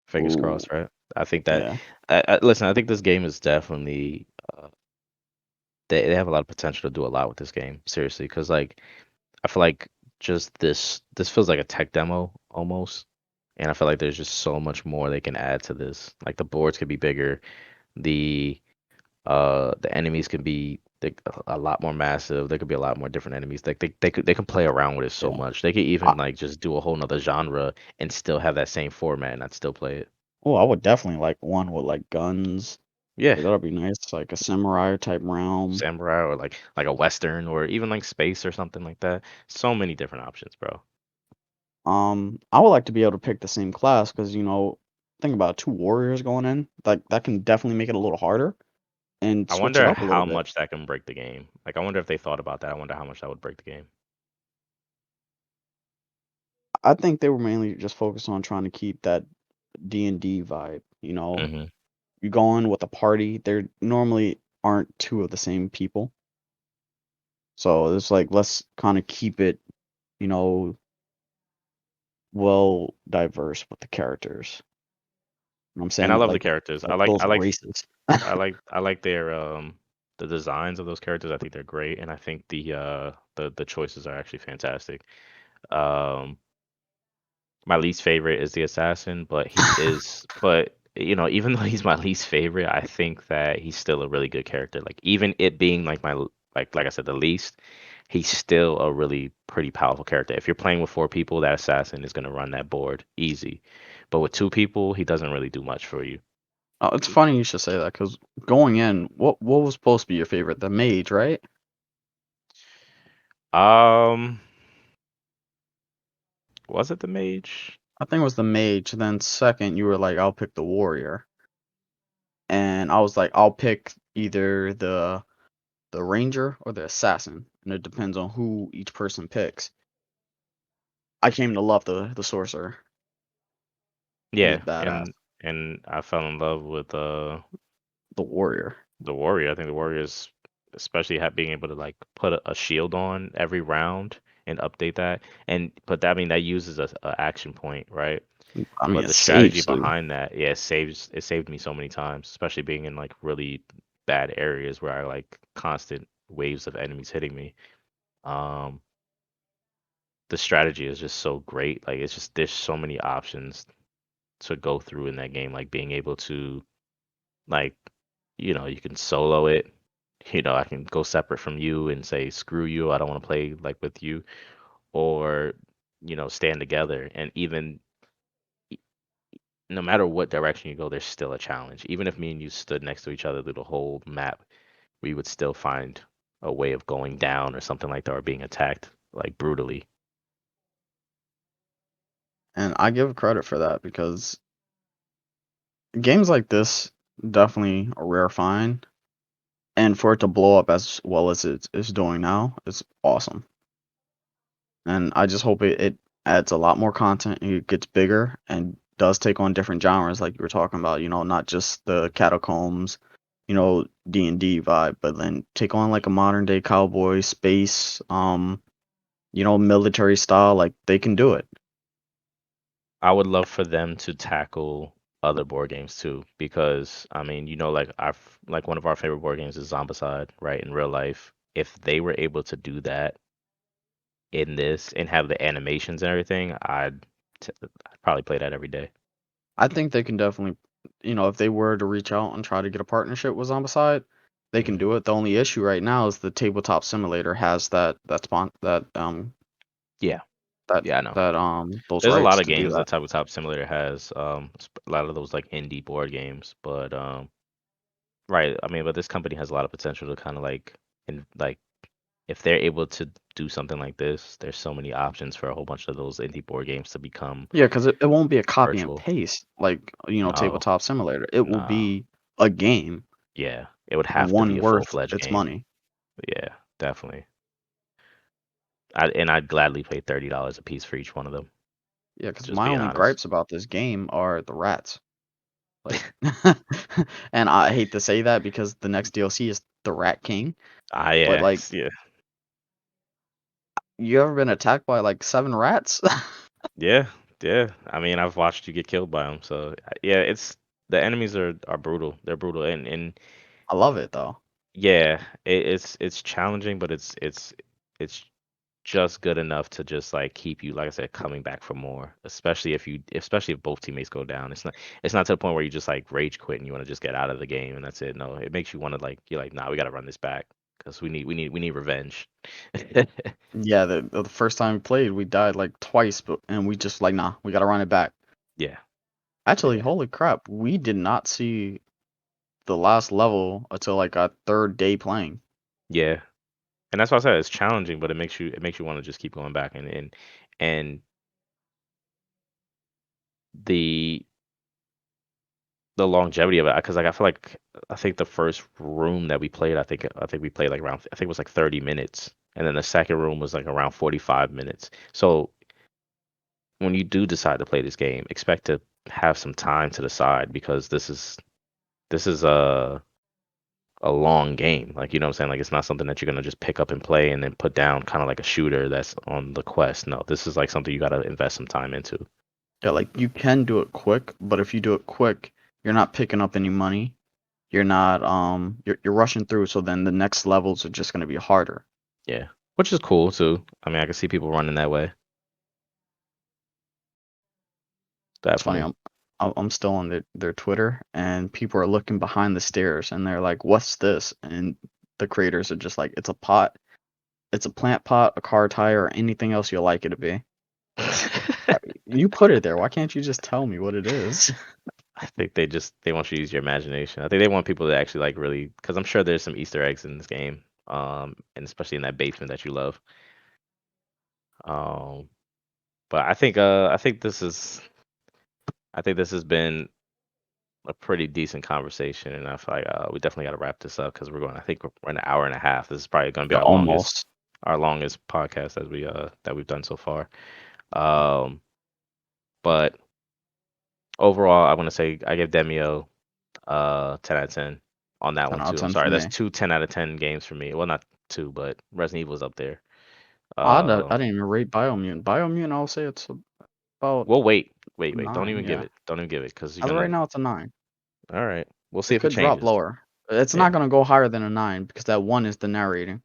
A: Fingers
B: Ooh,
A: crossed, right? I think that.
B: yeah,
A: Listen, I think this game is definitely they have a lot of potential to do a lot with this game. Seriously, because like I feel like just this feels like a tech demo almost. And I feel like there's just so much more they can add to this. Like the boards could be bigger, the the enemies can be a lot more massive. There could be a lot more different enemies. Like they can play around with it so
B: yeah.
A: much. They could
B: I,
A: even like just do a whole nother genre and still have that same format and I'd still play it.
B: oh, I would definitely like one with like guns.
A: Yeah,
B: Like that'd be nice, like a samurai type realm.
A: samurai or like a western or even like space or something like that. So many different options, bro.
B: I would like to be able to pick the same class because think about two warriors going in. Like that can definitely make it a little harder and
A: I
B: switch it
A: wonder
B: up a little
A: how
B: bit.
A: much that can break the game. Like I wonder if they thought about that. I wonder how much that would break the game.
B: I think they were mainly just focused on trying to keep that D&D vibe.
A: Hmm.
B: You go in with a party, there normally aren't two of the same people. So it's like let's kind of keep it, you know, well diverse with the characters. You know what I'm
A: And I
B: saying?
A: love the characters.
B: Like those races.
A: I like their the designs of those characters. I think they're great, and I think the choices are actually fantastic. Um, my least favorite is the assassin, but even though he's my least favorite, I think that he's still a really good character. Like even it being like like I said, the least, he's still a really pretty powerful character. If you're playing with four people, that assassin is gonna run that board easy. But with two people, he doesn't really do much for you.
B: It's funny you should say that because going in, what was supposed to be your favorite? The mage, right?
A: Um, was it the mage?
B: I think it was the mage. Then second, you were like, I'll pick the warrior, and I was like, I'll pick either the ranger or the assassin, and it depends on who each person picks. I came to love the sorcerer. He's
A: Yeah,
B: badass.
A: and I fell in love with
B: The warrior.
A: the warrior. I think the warrior is especially being able to like put a shield on every round and update that, and but that I mean that uses a action point, right?
B: I mean,
A: But
B: it
A: the strategy
B: saves too.
A: behind that, yeah, it saved me so many times, especially being in like really bad areas where I like constant waves of enemies hitting me. Um, the strategy is just so great. Like it's just there's so many options to go through in that game. Like being able to like, you can solo it. I can go separate from you and say screw you. I don't want to play like with you, or stand together. And even no matter what direction you go, there's still a challenge. Even if me and you stood next to each other through the whole map, we would still find a way of going down or something like that, or being attacked like brutally.
B: And I give credit for that because games like this definitely a rare find, and for it to blow up as well as it's doing now, it's awesome. And I just hope it adds a lot more content, and it gets bigger and does take on different genres like you were talking about, not just the catacombs, D&D vibe, but then take on like a modern day cowboy space, military style, like they can do it.
A: I would love for them to tackle other board games too, because I mean, like like one of our favorite board games is Zombicide, right? In real life, if they were able to do that in this and have the animations and everything, I'd probably play that every day.
B: I think they can definitely, if they were to reach out and try to get a partnership with Zombicide, they can
A: Hmm.
B: do it. The only issue right now is the tabletop simulator has
A: Yeah,
B: that
A: yeah, I know.
B: those
A: There's a lot
B: rights
A: of
B: to do
A: games
B: that.
A: that Tabletop Simulator has, a lot of those like indie board games, but right. I mean, but this company has a lot of potential to kind of like, like if they're able to do something like this, there's so many options for a whole bunch of those indie board games to become
B: Yeah, because it won't be a copy and
A: virtual.
B: paste like
A: No,
B: tabletop simulator. It will
A: no.
B: be a game,
A: Yeah, it would
B: and
A: have to be
B: one
A: a
B: worth
A: full-fledged
B: its
A: game.
B: money.
A: Yeah, definitely. I'd gladly pay $30 a piece for each one of them.
B: Yeah, because
A: Just
B: my
A: being
B: only
A: honest.
B: gripes about this game are the rats. Like, and I hate to say that because the next DLC is the Rat King, but
A: Yeah,
B: like,
A: yeah,
B: you ever been attacked by like 7 rats?
A: yeah, yeah. I mean, I've watched you get killed by them, so yeah, it's the enemies are brutal. They're brutal, and
B: I love it though.
A: yeah, it's challenging, but it's just good enough to just like keep you, like I said, coming back for more. Especially if both teammates go down. It's not to the point where you just like rage quit and you want to just get out of the game and that's it. No, it makes you want to like you're like, nah, we got to run this back because we need revenge.
B: Yeah, the first time we played, we died like twice, but and we just like, nah, we gotta run it back.
A: Yeah,
B: Actually,
A: yeah,
B: holy crap, we did not see the last level until like our third day playing.
A: yeah. And that's why I said it's challenging, but it makes you want to just keep going back and the the longevity of it because like I feel like I think the first room that we played I think we played like around I think it was like 30 minutes and then the second room was like around 45 minutes. So when you do decide to play this game, expect to have some time to decide because this is a long game. Like you know what I'm saying? Like it's not something that you're gonna just pick up and play and then put down kind of like a shooter that's on the quest. No, this is like something you gotta invest some time into.
B: Yeah, like you can do it quick, but if you do it quick, you're not picking up any money. You're not you're rushing through, so then the next levels are just gonna be harder.
A: Yeah. Which is cool too. I mean I can see people running that way.
B: It's funny,
A: Definitely.
B: I'm still on their Twitter, and people are looking behind the stairs, and they're like, "What's this?" And the creators are just like, it's a pot, it's a plant pot, a car tire, or anything else you like it to be. You put it there. Why can't you just tell me what it is?
A: I think they want you to use your imagination. I think they want people to actually like really, because I'm sure there's some Easter eggs in this game, and especially in that basement that you love. Um, but I think this has been a pretty decent conversation, and I feel like we definitely got to wrap this up because I think we're an hour and a half. This is probably going to be
B: Yeah, almost.
A: our longest podcast that we've done so far. Um, but overall, I want to say I give Demeo 10 out of 10 on that
B: 10
A: one
B: out of
A: too. I'm
B: 10 for
A: sorry, that's
B: me.
A: two 10 out of 10 games for me. Well, not two, but Resident Evil's up there.
B: I
A: Um,
B: didn't even rate Biomutant. Biomutant, I'll say it's about
A: well, wait. Don't
B: 9.
A: even give
B: Yeah.
A: it. Don't even give it because you're
B: As of right
A: gonna.
B: now, it's a 9.
A: All right, we'll see
B: It
A: if it
B: could drop
A: changes.
B: lower. It's
A: Yeah.
B: not gonna go higher than a 9 because that 1 is the narrating.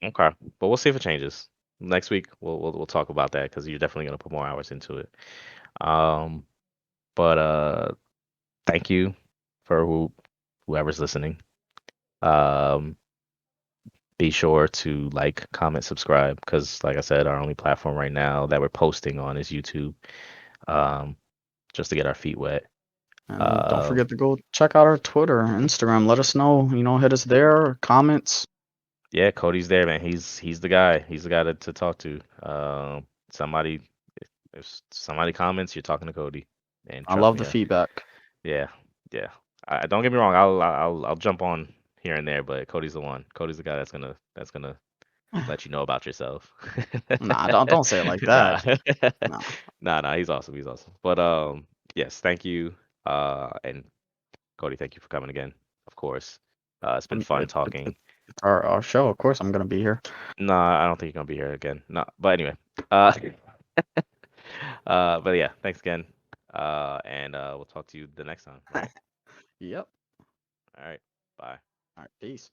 A: Okay, but we'll see if it changes. Next week we'll talk about that because you're definitely gonna put more hours into it. Um, but thank you for whoever's listening. Um, be sure to like, comment, subscribe because, like I said, our only platform right now that we're posting on is YouTube. Um, just to get our feet wet.
B: And don't
A: Um,
B: forget to go check out our Twitter, Instagram. Let us know. Hit us there. Comments.
A: yeah, Cody's there, man. He's the guy. He's the guy to talk to. Somebody if somebody comments, you're talking to Cody, and
B: I
A: trust
B: love
A: me,
B: the feedback.
A: yeah, yeah. Don't get me wrong. I'll jump on here and there, but Cody's the one. Cody's the guy that's gonna let you know about yourself.
B: Nah, don't say it like
A: Nah,
B: that. Nah.
A: nah. He's awesome. He's awesome. But yes, thank you. And Cody, thank you for coming again. Of course. It's been fun talking.
B: It's our show. Of course, I'm gonna be here.
A: Nah, I don't think you're gonna be here again. No, but anyway. Uh, but yeah, thanks again. And we'll talk to you the next time. All right.
B: Yep.
A: All right. Bye.
B: All right. Peace.